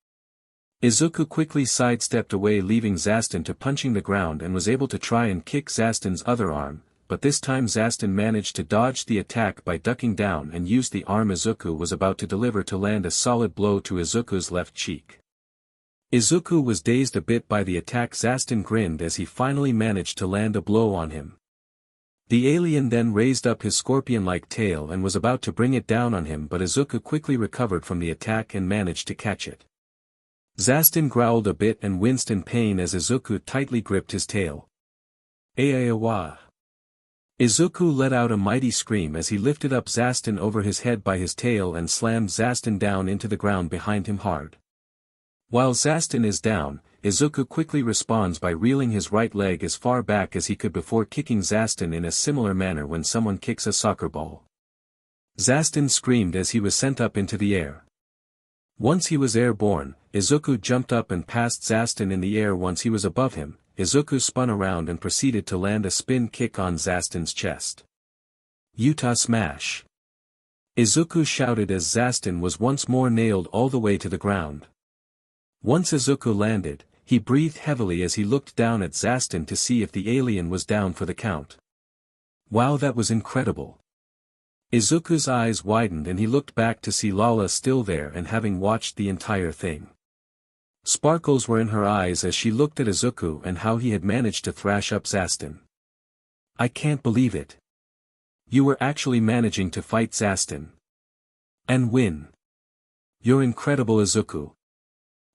Izuku quickly sidestepped away, leaving Zaston to punching the ground, and was able to try and kick Zaston's other arm, but this time Zaston managed to dodge the attack by ducking down and used the arm Izuku was about to deliver to land a solid blow to Izuku's left cheek. Izuku was dazed a bit by the attack. Zaston grinned as he finally managed to land a blow on him. The alien then raised up his scorpion-like tail and was about to bring it down on him, but Izuku quickly recovered from the attack and managed to catch it. Zaston growled a bit and winced in pain as Izuku tightly gripped his tail. Aawa! Izuku let out a mighty scream as he lifted up Zaston over his head by his tail and slammed Zaston down into the ground behind him hard. While Zaston is down, Izuku quickly responds by reeling his right leg as far back as he could before kicking Zaston in a similar manner when someone kicks a soccer ball. Zaston screamed as he was sent up into the air. Once he was airborne, Izuku jumped up and passed Zaston in the air. Once he was above him, Izuku spun around and proceeded to land a spin kick on Zaston's chest. Utah smash! Izuku shouted as Zaston was once more nailed all the way to the ground. Once Izuku landed, he breathed heavily as he looked down at Zaston to see if the alien was down for the count. Wow, that was incredible. Izuku's eyes widened and he looked back to see Lala still there and having watched the entire thing. Sparkles were in her eyes as she looked at Izuku and how he had managed to thrash up Zaston. "I can't believe it. You were actually managing to fight Zaston. And win. You're incredible, Izuku."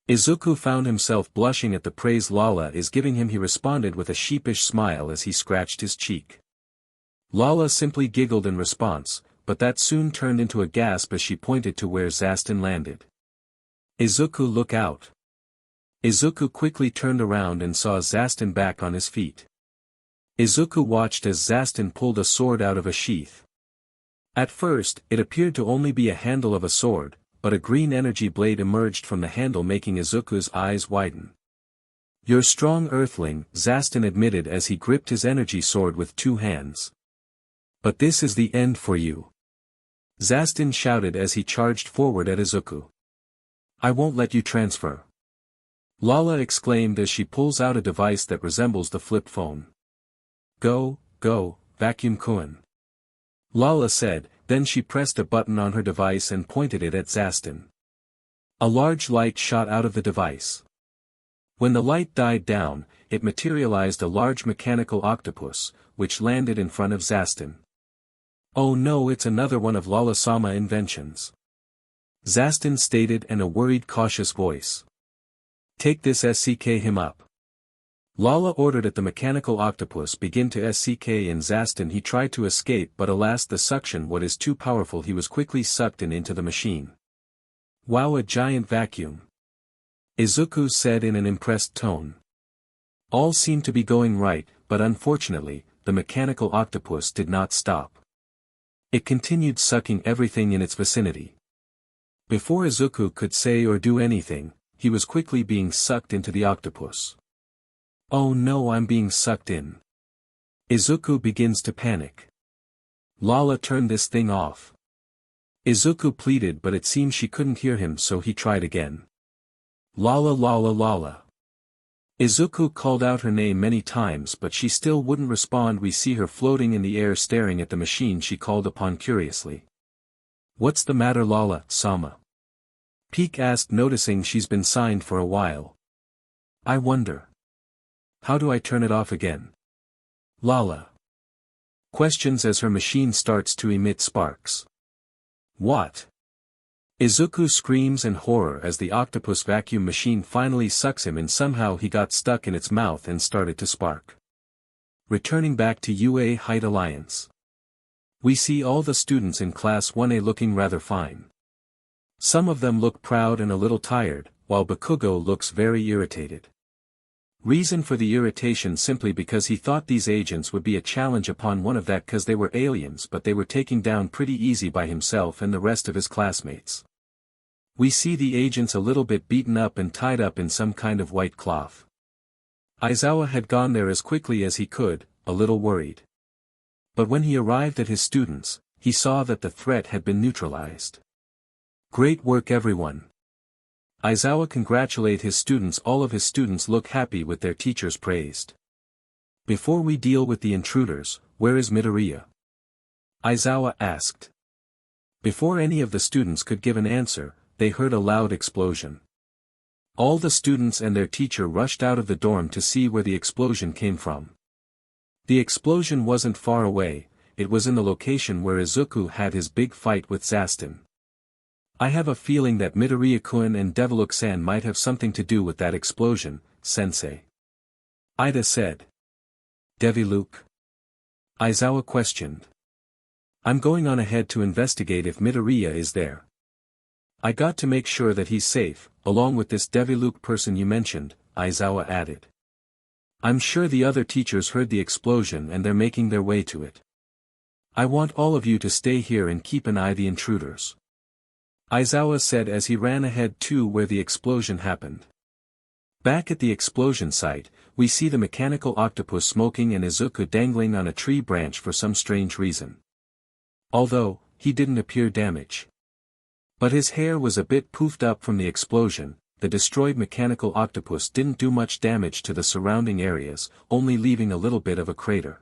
Izuku found himself blushing at the praise Lala is giving him. He responded with a sheepish smile as he scratched his cheek. Lala simply giggled in response, but that soon turned into a gasp as she pointed to where Zaston landed. "Izuku, look out." Izuku quickly turned around and saw Zaston back on his feet. Izuku watched as Zaston pulled a sword out of a sheath. At first, it appeared to only be a handle of a sword, but a green energy blade emerged from the handle, making Izuku's eyes widen. "You're strong, Earthling," Zaston admitted as he gripped his energy sword with two hands. "But this is the end for you," Zaston shouted as he charged forward at Izuku. "I won't let you transfer," Lala exclaimed as she pulls out a device that resembles the flip phone. Go, vacuum kun," Lala said, then she pressed a button on her device and pointed it at Zaston. A large light shot out of the device. When the light died down, it materialized a large mechanical octopus, which landed in front of Zaston. "Oh no, it's another one of Lala-sama inventions," Zaston stated in a worried, cautious voice. "Take this, SCK him up." Lala ordered at the mechanical octopus begin to SCK in Zaston. He tried to escape, but alas, the suction what is too powerful. He was quickly sucked in into the machine. "Wow, a giant vacuum," Izuku said in an impressed tone. All seemed to be going right, but unfortunately, the mechanical octopus did not stop. It continued sucking everything in its vicinity. Before Izuku could say or do anything, he was quickly being sucked into the octopus. "Oh no, I'm being sucked in." Izuku begins to panic. "Lala, turn this thing off." Izuku pleaded, but it seemed she couldn't hear him, so he tried again. "Lala, Lala, Lala." Izuku called out her name many times, but she still wouldn't respond. We see her floating in the air staring at the machine she called upon curiously. "What's the matter, Lala-sama?" Peak asked, noticing she's been signed for a while. "I wonder. How do I turn it off again?" Lala questions as her machine starts to emit sparks. "What?" Izuku screams in horror as the octopus vacuum machine finally sucks him in. Somehow he got stuck in its mouth and started to spark. Returning back to UA Height Alliance. We see all the students in Class 1A looking rather fine. Some of them look proud and a little tired, while Bakugo looks very irritated. Reason for the irritation simply because he thought these agents would be a challenge upon one of that cause they were aliens, but they were taken down pretty easy by himself and the rest of his classmates. We see the agents a little bit beaten up and tied up in some kind of white cloth. Aizawa had gone there as quickly as he could, a little worried. But when he arrived at his students, he saw that the threat had been neutralized. Great work everyone. Aizawa congratulated his students. All of his students look happy with their teachers praised. Before we deal with the intruders, where is Midoriya? Aizawa asked. Before any of the students could give an answer, they heard a loud explosion. All the students and their teacher rushed out of the dorm to see where the explosion came from. The explosion wasn't far away, it was in the location where Izuku had his big fight with Zaston. I have a feeling that Midoriya-kun and Deviluk-san might have something to do with that explosion, sensei. Ida said. Deviluk? Aizawa questioned. I'm going on ahead to investigate if Midoriya is there. I got to make sure that he's safe, along with this Deviluk person you mentioned, Aizawa added. I'm sure the other teachers heard the explosion and they're making their way to it. I want all of you to stay here and keep an eye on the intruders. Aizawa said as he ran ahead to where the explosion happened. Back at the explosion site, we see the mechanical octopus smoking and Izuku dangling on a tree branch for some strange reason. Although, he didn't appear damaged. But his hair was a bit poofed up from the explosion. The destroyed mechanical octopus didn't do much damage to the surrounding areas, only leaving a little bit of a crater.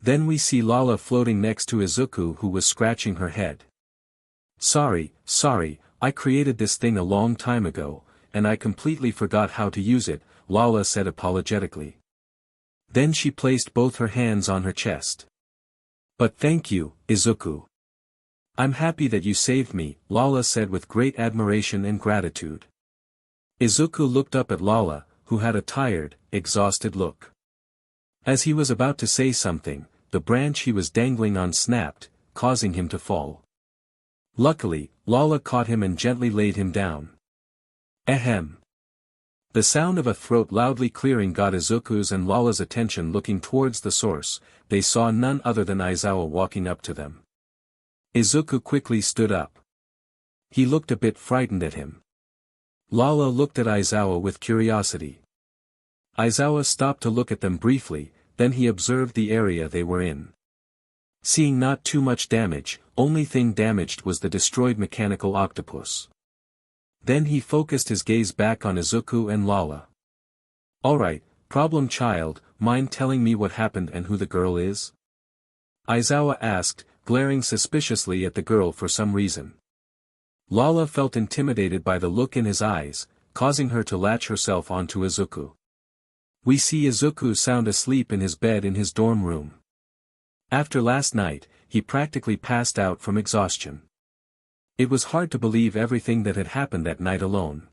Then we see Lala floating next to Izuku, who was scratching her head. Sorry, I created this thing a long time ago, and I completely forgot how to use it, Lala said apologetically. Then she placed both her hands on her chest. But thank you, Izuku. I'm happy that you saved me, Lala said with great admiration and gratitude. Izuku looked up at Lala, who had a tired, exhausted look. As he was about to say something, the branch he was dangling on snapped, causing him to fall. Luckily, Lala caught him and gently laid him down. Ahem. The sound of a throat loudly clearing got Izuku's and Lala's attention. Looking towards the source, they saw none other than Aizawa walking up to them. Izuku quickly stood up. He looked a bit frightened at him. Lala looked at Aizawa with curiosity. Aizawa stopped to look at them briefly, then he observed the area they were in. Seeing not too much damage, only thing damaged was the destroyed mechanical octopus. Then he focused his gaze back on Izuku and Lala. Alright, problem child, mind telling me what happened and who the girl is? Aizawa asked, glaring suspiciously at the girl for some reason. Lala felt intimidated by the look in his eyes, causing her to latch herself onto Izuku. We see Izuku sound asleep in his bed in his dorm room. After last night, he practically passed out from exhaustion. It was hard to believe everything that had happened that night alone.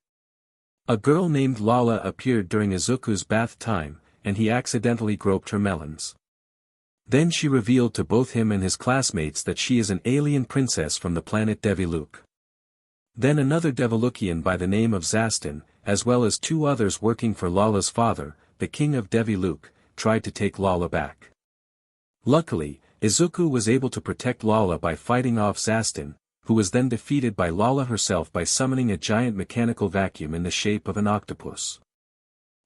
A girl named Lala appeared during Izuku's bath time, and he accidentally groped her melons. Then she revealed to both him and his classmates that she is an alien princess from the planet Deviluk. Then another Devilukian by the name of Zaston, as well as two others working for Lala's father, the king of Deviluk, tried to take Lala back. Luckily, Izuku was able to protect Lala by fighting off Zaston, who was then defeated by Lala herself by summoning a giant mechanical vacuum in the shape of an octopus.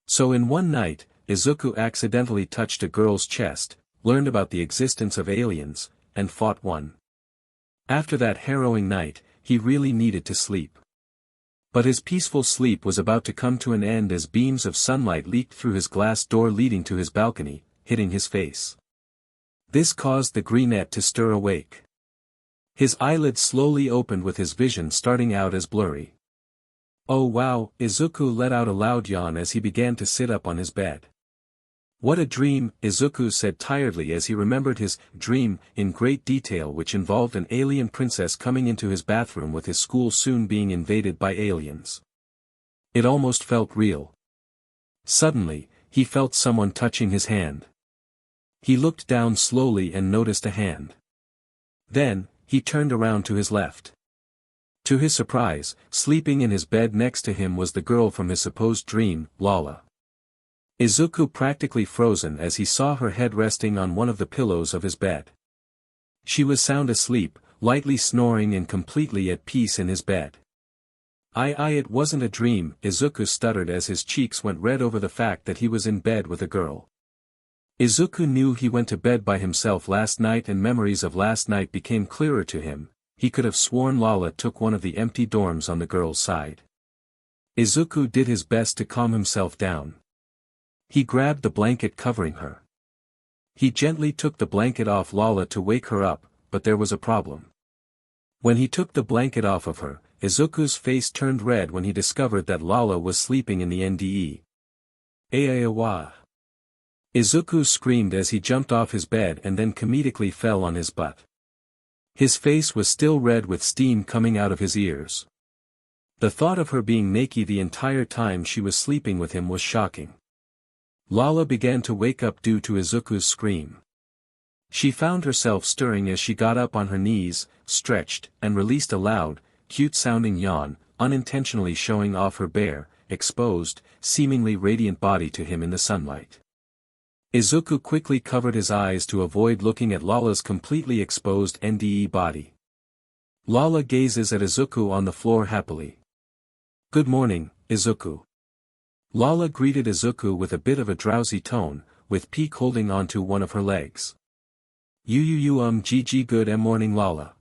So in one night, Izuku accidentally touched a girl's chest, learned about the existence of aliens, and fought one. After that harrowing night, he really needed to sleep. But his peaceful sleep was about to come to an end as beams of sunlight leaked through his glass door leading to his balcony, hitting his face. This caused the greenette to stir awake. His eyelids slowly opened with his vision starting out as blurry. Oh wow, Izuku let out a loud yawn as he began to sit up on his bed. What a dream, Izuku said tiredly as he remembered his dream in great detail, which involved an alien princess coming into his bathroom with his school soon being invaded by aliens. It almost felt real. Suddenly, he felt someone touching his hand. He looked down slowly and noticed a hand. Then, he turned around to his left. To his surprise, sleeping in his bed next to him was the girl from his supposed dream, Lala. Izuku practically frozen as he saw her head resting on one of the pillows of his bed. She was sound asleep, lightly snoring and completely at peace in his bed. It wasn't a dream, Izuku stuttered as his cheeks went red over the fact that he was in bed with a girl. Izuku knew he went to bed by himself last night and memories of last night became clearer to him. He could have sworn Lala took one of the empty dorms on the girl's side. Izuku did his best to calm himself down. He grabbed the blanket covering her. He gently took the blanket off Lala to wake her up, but there was a problem. When he took the blanket off of her, Izuku's face turned red when he discovered that Lala was sleeping in the NDE. Aawa! Izuku screamed as he jumped off his bed and then comedically fell on his butt. His face was still red with steam coming out of his ears. The thought of her being naked the entire time she was sleeping with him was shocking. Lala began to wake up due to Izuku's scream. She found herself stirring as she got up on her knees, stretched, and released a loud, cute-sounding yawn, unintentionally showing off her bare, exposed, seemingly radiant body to him in the sunlight. Izuku quickly covered his eyes to avoid looking at Lala's completely exposed NDE body. Lala gazes at Izuku on the floor happily. "Good morning, Izuku." Lala greeted Izuku with a bit of a drowsy tone, with Peak holding onto one of her legs. GG good morning Lala.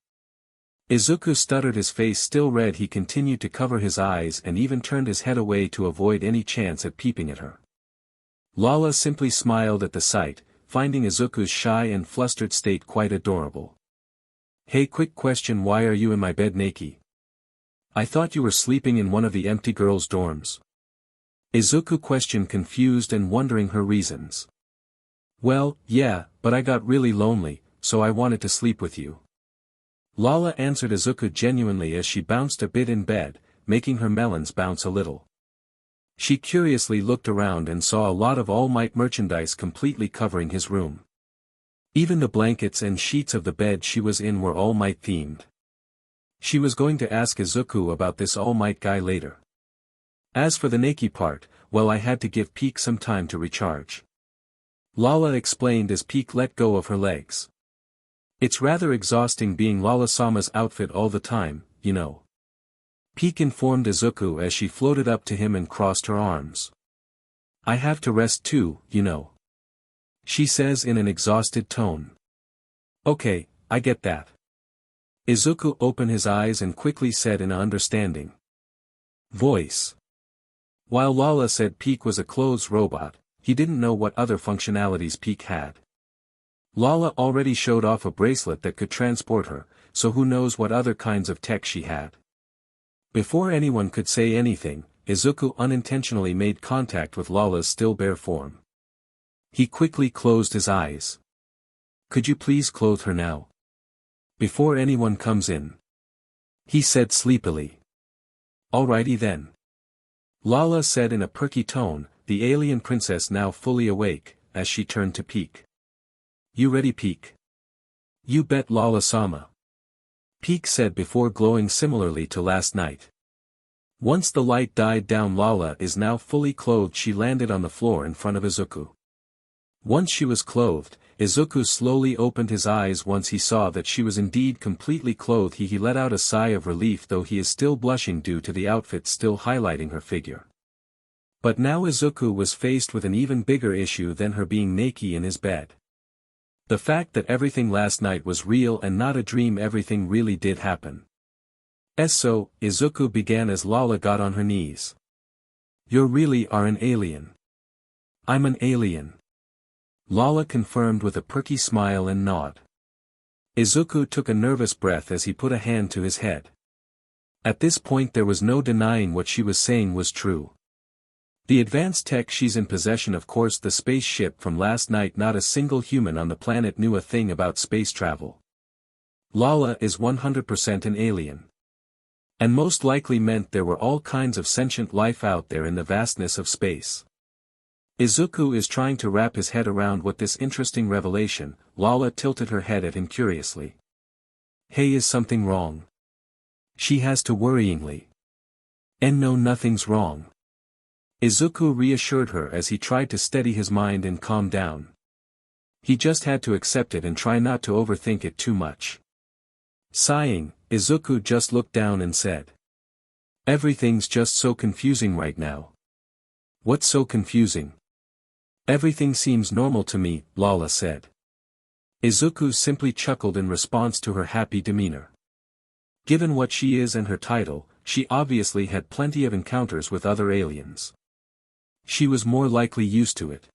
Izuku stuttered, his face still red. He continued to cover his eyes and even turned his head away to avoid any chance at peeping at her. Lala simply smiled at the sight, finding Izuku's shy and flustered state quite adorable. "Hey, quick question, why are you in my bed naked? I thought you were sleeping in one of the empty girls' dorms." Izuku questioned, confused and wondering her reasons. "Well, yeah, but I got really lonely, so I wanted to sleep with you." Lala answered Izuku genuinely as she bounced a bit in bed, making her melons bounce a little. She curiously looked around and saw a lot of All Might merchandise completely covering his room. Even the blankets and sheets of the bed she was in were All Might themed. She was going to ask Izuku about this All Might guy later. As for the naked part, well, I had to give Peak some time to recharge. Lala explained as Peak let go of her legs. "It's rather exhausting being Lala-sama's outfit all the time, you know." Peak informed Izuku as she floated up to him and crossed her arms. "I have to rest too, you know," she says in an exhausted tone. "Okay, I get that." Izuku opened his eyes and quickly said in an understanding voice. While Lala said Peak was a clothes robot, he didn't know what other functionalities Peak had. Lala already showed off a bracelet that could transport her, so who knows what other kinds of tech she had. Before anyone could say anything, Izuku unintentionally made contact with Lala's still bare form. He quickly closed his eyes. "Could you please clothe her now? Before anyone comes in," he said sleepily. "Alrighty then," Lala said in a perky tone, the alien princess now fully awake, as she turned to Peak. "You ready, Peak?" "You bet, Lala-sama," Peak said before glowing similarly to last night. Once the light died down, Lala is now fully clothed. She landed on the floor in front of Izuku. Once she was clothed, Izuku slowly opened his eyes. Once he saw that she was indeed completely clothed, he let out a sigh of relief, though he is still blushing due to the outfit still highlighting her figure. But now Izuku was faced with an even bigger issue than her being naked in his bed. The fact that everything last night was real and not a dream. Everything really did happen. So, Izuku began as Lala got on her knees. "You really are an alien." "I'm an alien," Lala confirmed with a perky smile and nod. Izuku took a nervous breath as he put a hand to his head. At this point there was no denying what she was saying was true. The advanced tech she's in possession, of course, the spaceship from last night. Not a single human on the planet knew a thing about space travel. Lala is 100% an alien. And most likely meant there were all kinds of sentient life out there in the vastness of space. Izuku is trying to wrap his head around what this interesting revelation. Lala tilted her head at him curiously. Hey, is something wrong? She has to worryingly. And no, nothing's wrong. Izuku reassured her as he tried to steady his mind and calm down. He just had to accept it and try not to overthink it too much. Sighing, Izuku just looked down and said. Everything's just so confusing right now. What's so confusing? Everything seems normal to me, Lala said. Izuku simply chuckled in response to her happy demeanor. Given what she is and her title, she obviously had plenty of encounters with other aliens. She was more likely used to it.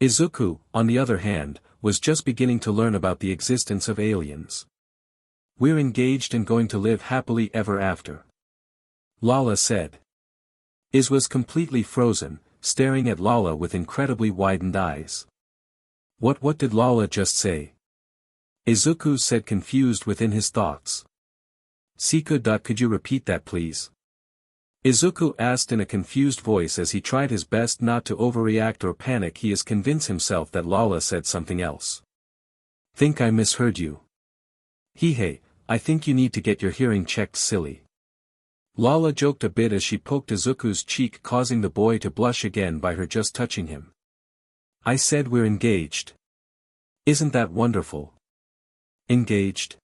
Izuku, on the other hand, was just beginning to learn about the existence of aliens. We're engaged and going to live happily ever after. Lala said. Iz was completely frozen, staring at Lala with incredibly widened eyes. What did Lala just say? Izuku said, confused within his thoughts. Could you repeat that please? Izuku asked in a confused voice as he tried his best not to overreact or panic. He is convinced himself that Lala said something else. Think I misheard you. Hey, I think you need to get your hearing checked, silly. Lala joked a bit as she poked Izuku's cheek, causing the boy to blush again by her just touching him. I said we're engaged. Isn't that wonderful? Engaged?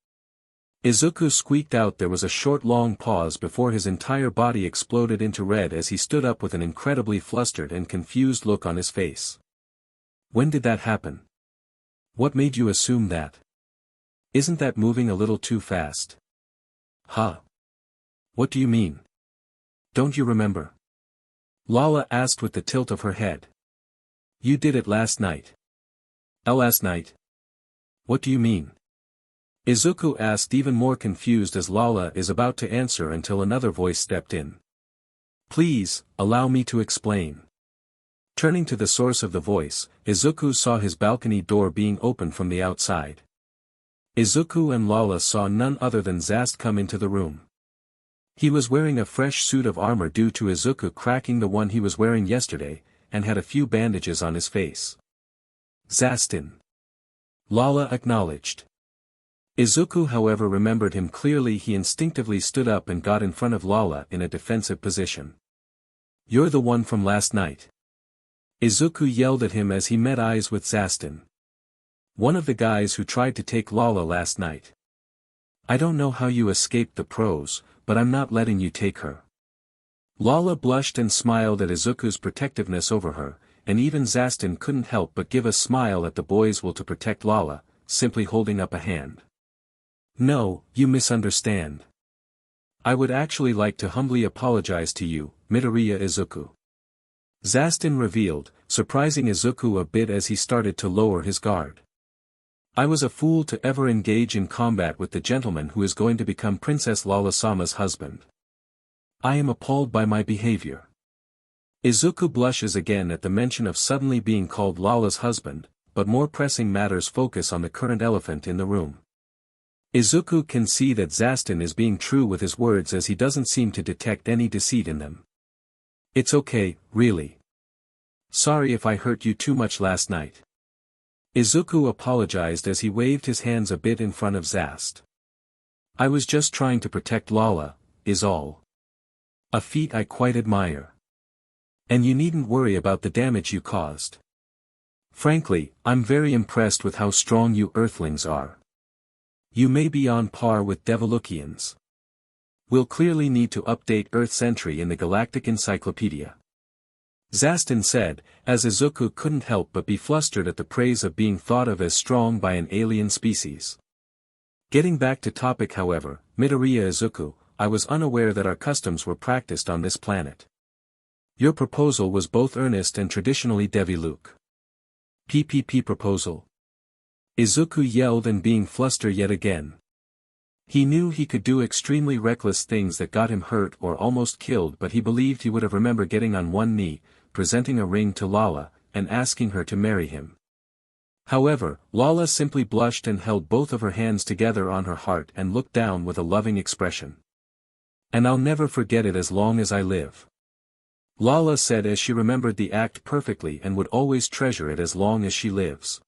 Izuku squeaked out. There was a short long pause before his entire body exploded into red as he stood up with an incredibly flustered and confused look on his face. When did that happen? What made you assume that? Isn't that moving a little too fast? Huh? What do you mean? Don't you remember? Lala asked with the tilt of her head. You did it last night. Last night? What do you mean? Izuku asked, even more confused as Lala is about to answer until another voice stepped in. Please, allow me to explain. Turning to the source of the voice, Izuku saw his balcony door being opened from the outside. Izuku and Lala saw none other than Zaston come into the room. He was wearing a fresh suit of armor due to Izuku cracking the one he was wearing yesterday, and had a few bandages on his face. Zaston. Lala acknowledged. Izuku however remembered him clearly. He instinctively stood up and got in front of Lala in a defensive position. You're the one from last night. Izuku yelled at him as he met eyes with Zaston. One of the guys who tried to take Lala last night. I don't know how you escaped the pros, but I'm not letting you take her. Lala blushed and smiled at Izuku's protectiveness over her, and even Zaston couldn't help but give a smile at the boy's will to protect Lala, simply holding up a hand. No, you misunderstand. I would actually like to humbly apologize to you, Midoriya Izuku. Zaston revealed, surprising Izuku a bit as he started to lower his guard. I was a fool to ever engage in combat with the gentleman who is going to become Princess Lala-sama's husband. I am appalled by my behavior. Izuku blushes again at the mention of suddenly being called Lala's husband, but more pressing matters focus on the current elephant in the room. Izuku can see that Zaston is being true with his words as he doesn't seem to detect any deceit in them. It's okay, really. Sorry if I hurt you too much last night. Izuku apologized as he waved his hands a bit in front of Zaston. I was just trying to protect Lala, is all. A feat I quite admire. And you needn't worry about the damage you caused. Frankly, I'm very impressed with how strong you Earthlings are. You may be on par with Devolukians. We'll clearly need to update Earth's entry in the Galactic Encyclopedia. Zaston said, as Izuku couldn't help but be flustered at the praise of being thought of as strong by an alien species. Getting back to topic however, Midoriya Izuku, I was unaware that our customs were practiced on this planet. Your proposal was both earnest and traditionally Deviluk. PPP proposal. Izuku yelled and being flustered yet again. He knew he could do extremely reckless things that got him hurt or almost killed, but he believed he would have remembered getting on one knee, presenting a ring to Lala, and asking her to marry him. However, Lala simply blushed and held both of her hands together on her heart and looked down with a loving expression. "And I'll never forget it as long as I live," Lala said as she remembered the act perfectly and would always treasure it as long as she lives.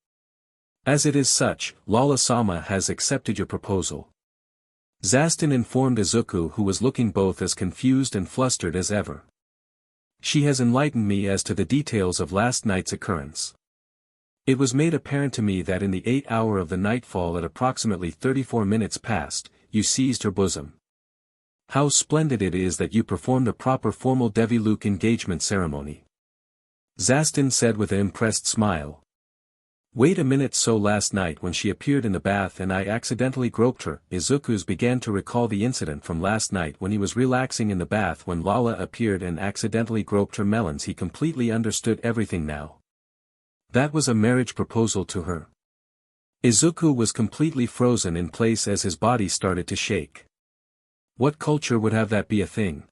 "As it is such, Lala-sama has accepted your proposal," Zaston informed Izuku, who was looking both as confused and flustered as ever. "She has enlightened me as to the details of last night's occurrence. It was made apparent to me that in the 8th hour of the nightfall at approximately 34 minutes past, you seized her bosom. How splendid it is that you performed a proper formal Devi-Luke engagement ceremony," Zaston said with an impressed smile. "Wait a minute, so last night when she appeared in the bath and I accidentally groped her." Izuku began to recall the incident from last night when he was relaxing in the bath when Lala appeared and accidentally groped her melons. He completely understood everything now. That was a marriage proposal to her. Izuku was completely frozen in place as his body started to shake. What culture would have that be a thing?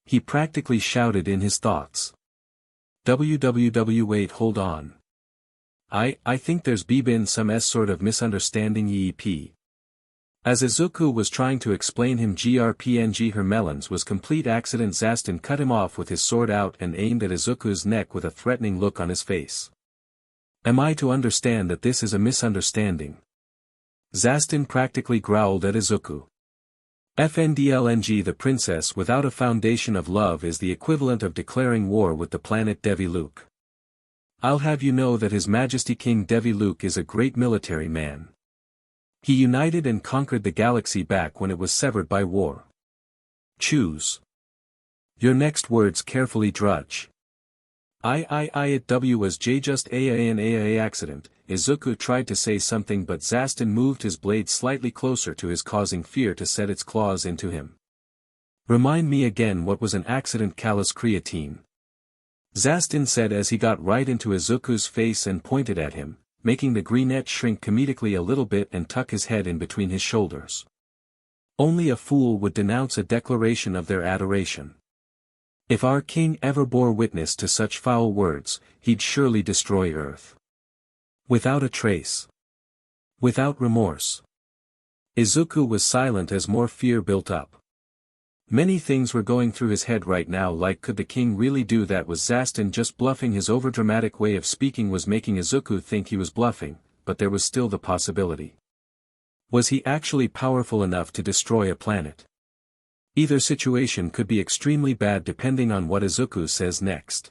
He practically shouted in his thoughts. Wait, hold on. I think there's been some sort of misunderstanding. Yeep. As Izuku was trying to explain him grpng her melons was complete accident. Zaston cut him off with his sword out and aimed at Izuku's neck with a threatening look on his face. "Am I to understand that this is a misunderstanding?" Zaston practically growled at Izuku. FNDLNG, the princess without a foundation of love is the equivalent of declaring war with the planet Devi-Luke. I'll have you know that His Majesty King Devi-Luke is a great military man. He united and conquered the galaxy back when it was severed by war. Choose your next words carefully, Drudge. It was just an accident. Izuku tried to say something, but Zaston moved his blade slightly closer to his, causing fear to set its claws into him. "Remind me again what was an accident." "Callous creatine," Zaston said as he got right into Izuku's face and pointed at him, making the greenette shrink comedically a little bit and tuck his head in between his shoulders. Only a fool would denounce a declaration of their adoration. If our king ever bore witness to such foul words, he'd surely destroy Earth. Without a trace. Without remorse. Izuku was silent as more fear built up. Many things were going through his head right now, like could the king really do that? Was Zaston just bluffing? His overdramatic way of speaking was making Izuku think he was bluffing, but there was still the possibility. Was he actually powerful enough to destroy a planet? Either situation could be extremely bad depending on what Izuku says next.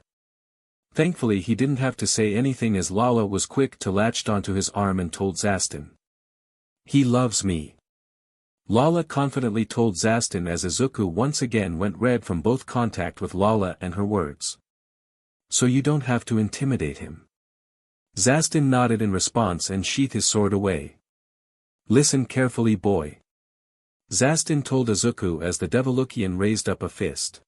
Thankfully he didn't have to say anything as Lala was quick to latch onto his arm and told Zaston. "He loves me," Lala confidently told Zaston as Izuku once again went red from both contact with Lala and her words. "So you don't have to intimidate him." Zaston nodded in response and sheathed his sword away. "Listen carefully, boy," Zaston told Izuku as the Devilukian raised up a fist.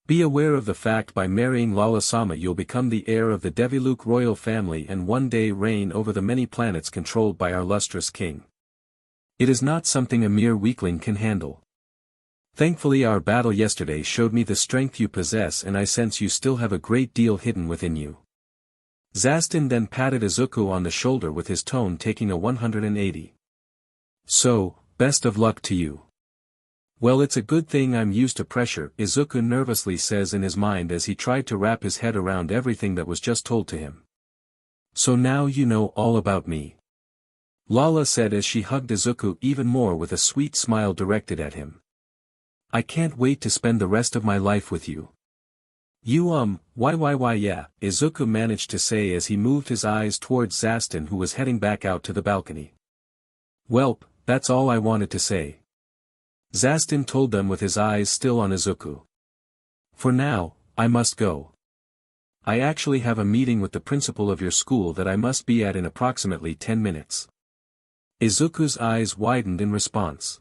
"Be aware of the fact by marrying Lala-sama you'll become the heir of the Devi-Luke royal family and one day reign over the many planets controlled by our lustrous king. It is not something a mere weakling can handle. Thankfully our battle yesterday showed me the strength you possess and I sense you still have a great deal hidden within you." Zaston then patted Izuku on the shoulder with his tone taking a 180. "So, best of luck to you." "Well, it's a good thing I'm used to pressure," Izuku nervously says in his mind as he tried to wrap his head around everything that was just told to him. "So now you know all about me," Lala said as she hugged Izuku even more with a sweet smile directed at him. "I can't wait to spend the rest of my life with you." Yeah, Izuku managed to say as he moved his eyes towards Zaston who was heading back out to the balcony. "Welp, that's all I wanted to say," Zaston told them with his eyes still on Izuku. "For now, I must go. I actually have a meeting with the principal of your school that I must be at in approximately 10 minutes. Izuku's eyes widened in response.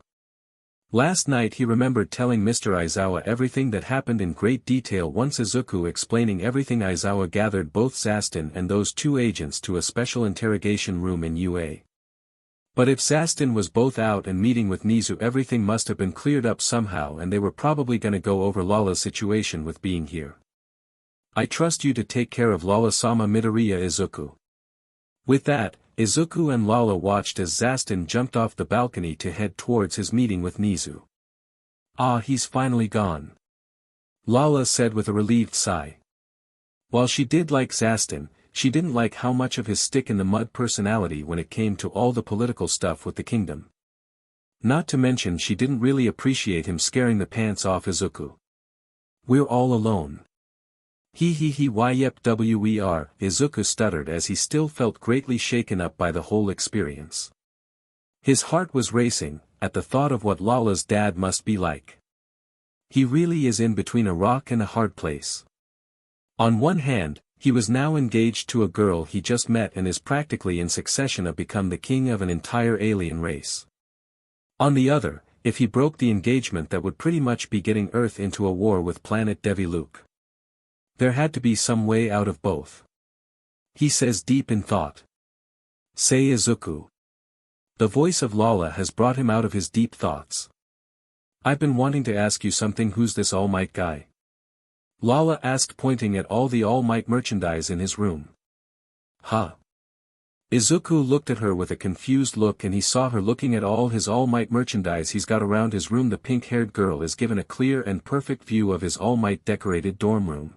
Last night he remembered telling Mr. Aizawa everything that happened in great detail. Once Izuku explaining everything, Aizawa gathered both Zaston and those two agents to a special interrogation room in UA. But if Zaston was both out and meeting with Nizu, everything must have been cleared up somehow, and they were probably gonna go over Lala's situation with being here. I trust you to take care of Lala-sama Midoriya Izuku. With that, Izuku and Lala watched as Zaston jumped off the balcony to head towards his meeting with Nizu. Ah, he's finally gone. Lala said with a relieved sigh. While she did like Zaston, she didn't like how much of his stick-in-the-mud personality when it came to all the political stuff with the kingdom. Not to mention she didn't really appreciate him scaring the pants off Izuku. We're all alone. Yep Izuku stuttered as he still felt greatly shaken up by the whole experience. His heart was racing, at the thought of what Lala's dad must be like. He really is in between a rock and a hard place. On one hand, he was now engaged to a girl he just met and is practically in succession of become the king of an entire alien race. On the other, if he broke the engagement, that would pretty much be getting Earth into a war with planet Deviluk. There had to be some way out of both. He says deep in thought. Say Izuku. The voice of Lala has brought him out of his deep thoughts. I've been wanting to ask you something. Who's this All Might guy? Lala asked, pointing at all the All Might merchandise in his room. Huh? Izuku looked at her with a confused look, and he saw her looking at all his All Might merchandise he's got around his room. The pink-haired girl is given a clear and perfect view of his All Might decorated dorm room.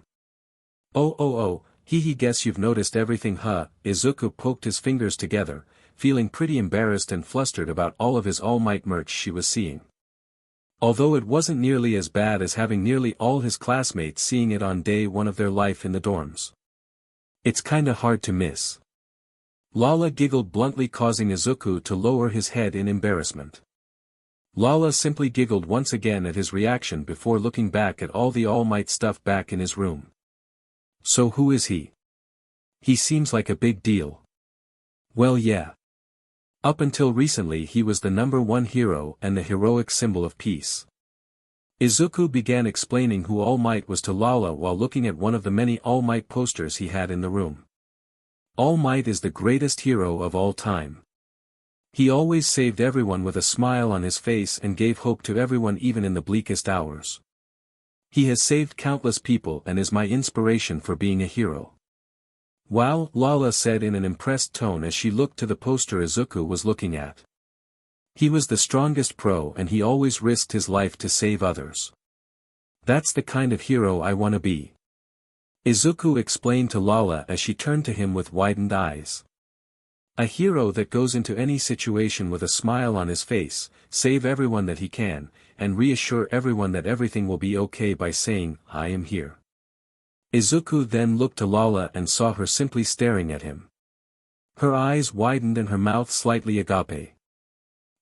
Oh, guess you've noticed everything, huh? Izuku poked his fingers together, feeling pretty embarrassed and flustered about all of his All Might merch she was seeing. Although it wasn't nearly as bad as having nearly all his classmates seeing it on day one of their life in the dorms. It's kinda hard to miss. Lala giggled bluntly, causing Izuku to lower his head in embarrassment. Lala simply giggled once again at his reaction before looking back at all the All Might stuff back in his room. So who is he? He seems like a big deal. Well, yeah. Up until recently he was the #1 hero and the heroic symbol of peace. Izuku began explaining who All Might was to Lala while looking at one of the many All Might posters he had in the room. All Might is the greatest hero of all time. He always saved everyone with a smile on his face and gave hope to everyone even in the bleakest hours. He has saved countless people and is my inspiration for being a hero. Wow, Lala said in an impressed tone as she looked to the poster Izuku was looking at. He was the strongest pro and he always risked his life to save others. That's the kind of hero I wanna be. Izuku explained to Lala as she turned to him with widened eyes. A hero that goes into any situation with a smile on his face, save everyone that he can, and reassure everyone that everything will be okay by saying, I am here. Izuku then looked to Lala and saw her simply staring at him. Her eyes widened and her mouth slightly agape.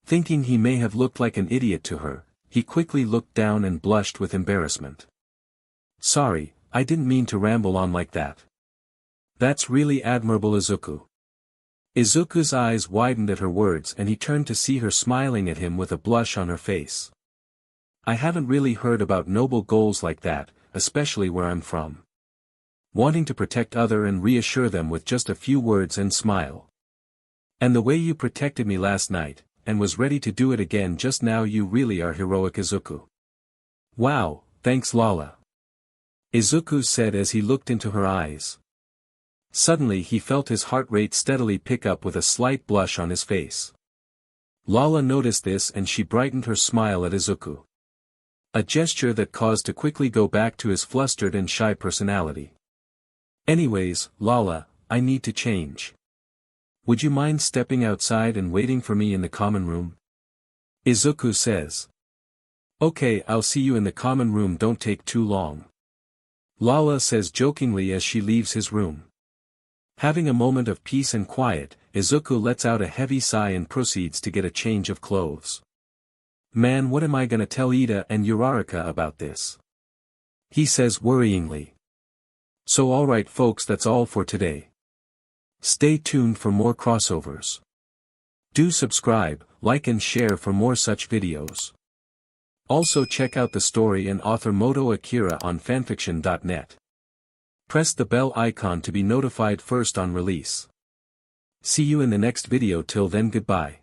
Thinking he may have looked like an idiot to her, he quickly looked down and blushed with embarrassment. Sorry, I didn't mean to ramble on like that. That's really admirable, Izuku. Izuku's eyes widened at her words and he turned to see her smiling at him with a blush on her face. I haven't really heard about noble goals like that, especially where I'm from. Wanting to protect others and reassure them with just a few words and smile. And the way you protected me last night, and was ready to do it again just now, you really are heroic, Izuku. Wow, thanks Lala. Izuku said as he looked into her eyes. Suddenly he felt his heart rate steadily pick up with a slight blush on his face. Lala noticed this and she brightened her smile at Izuku. A gesture that caused to quickly go back to his flustered and shy personality. Anyways, Lala, I need to change. Would you mind stepping outside and waiting for me in the common room? Izuku says. Okay, I'll see you in the common room, don't take too long. Lala says jokingly as she leaves his room. Having a moment of peace and quiet, Izuku lets out a heavy sigh and proceeds to get a change of clothes. Man, what am I gonna tell Ida and Uraraka about this? He says worryingly. So alright folks, that's all for today. Stay tuned for more crossovers. Do subscribe, like and share for more such videos. Also check out the story and author Moto Akira on FANFICTIONnet. Press the bell icon to be notified first on release. See you in the next video. Till then, goodbye.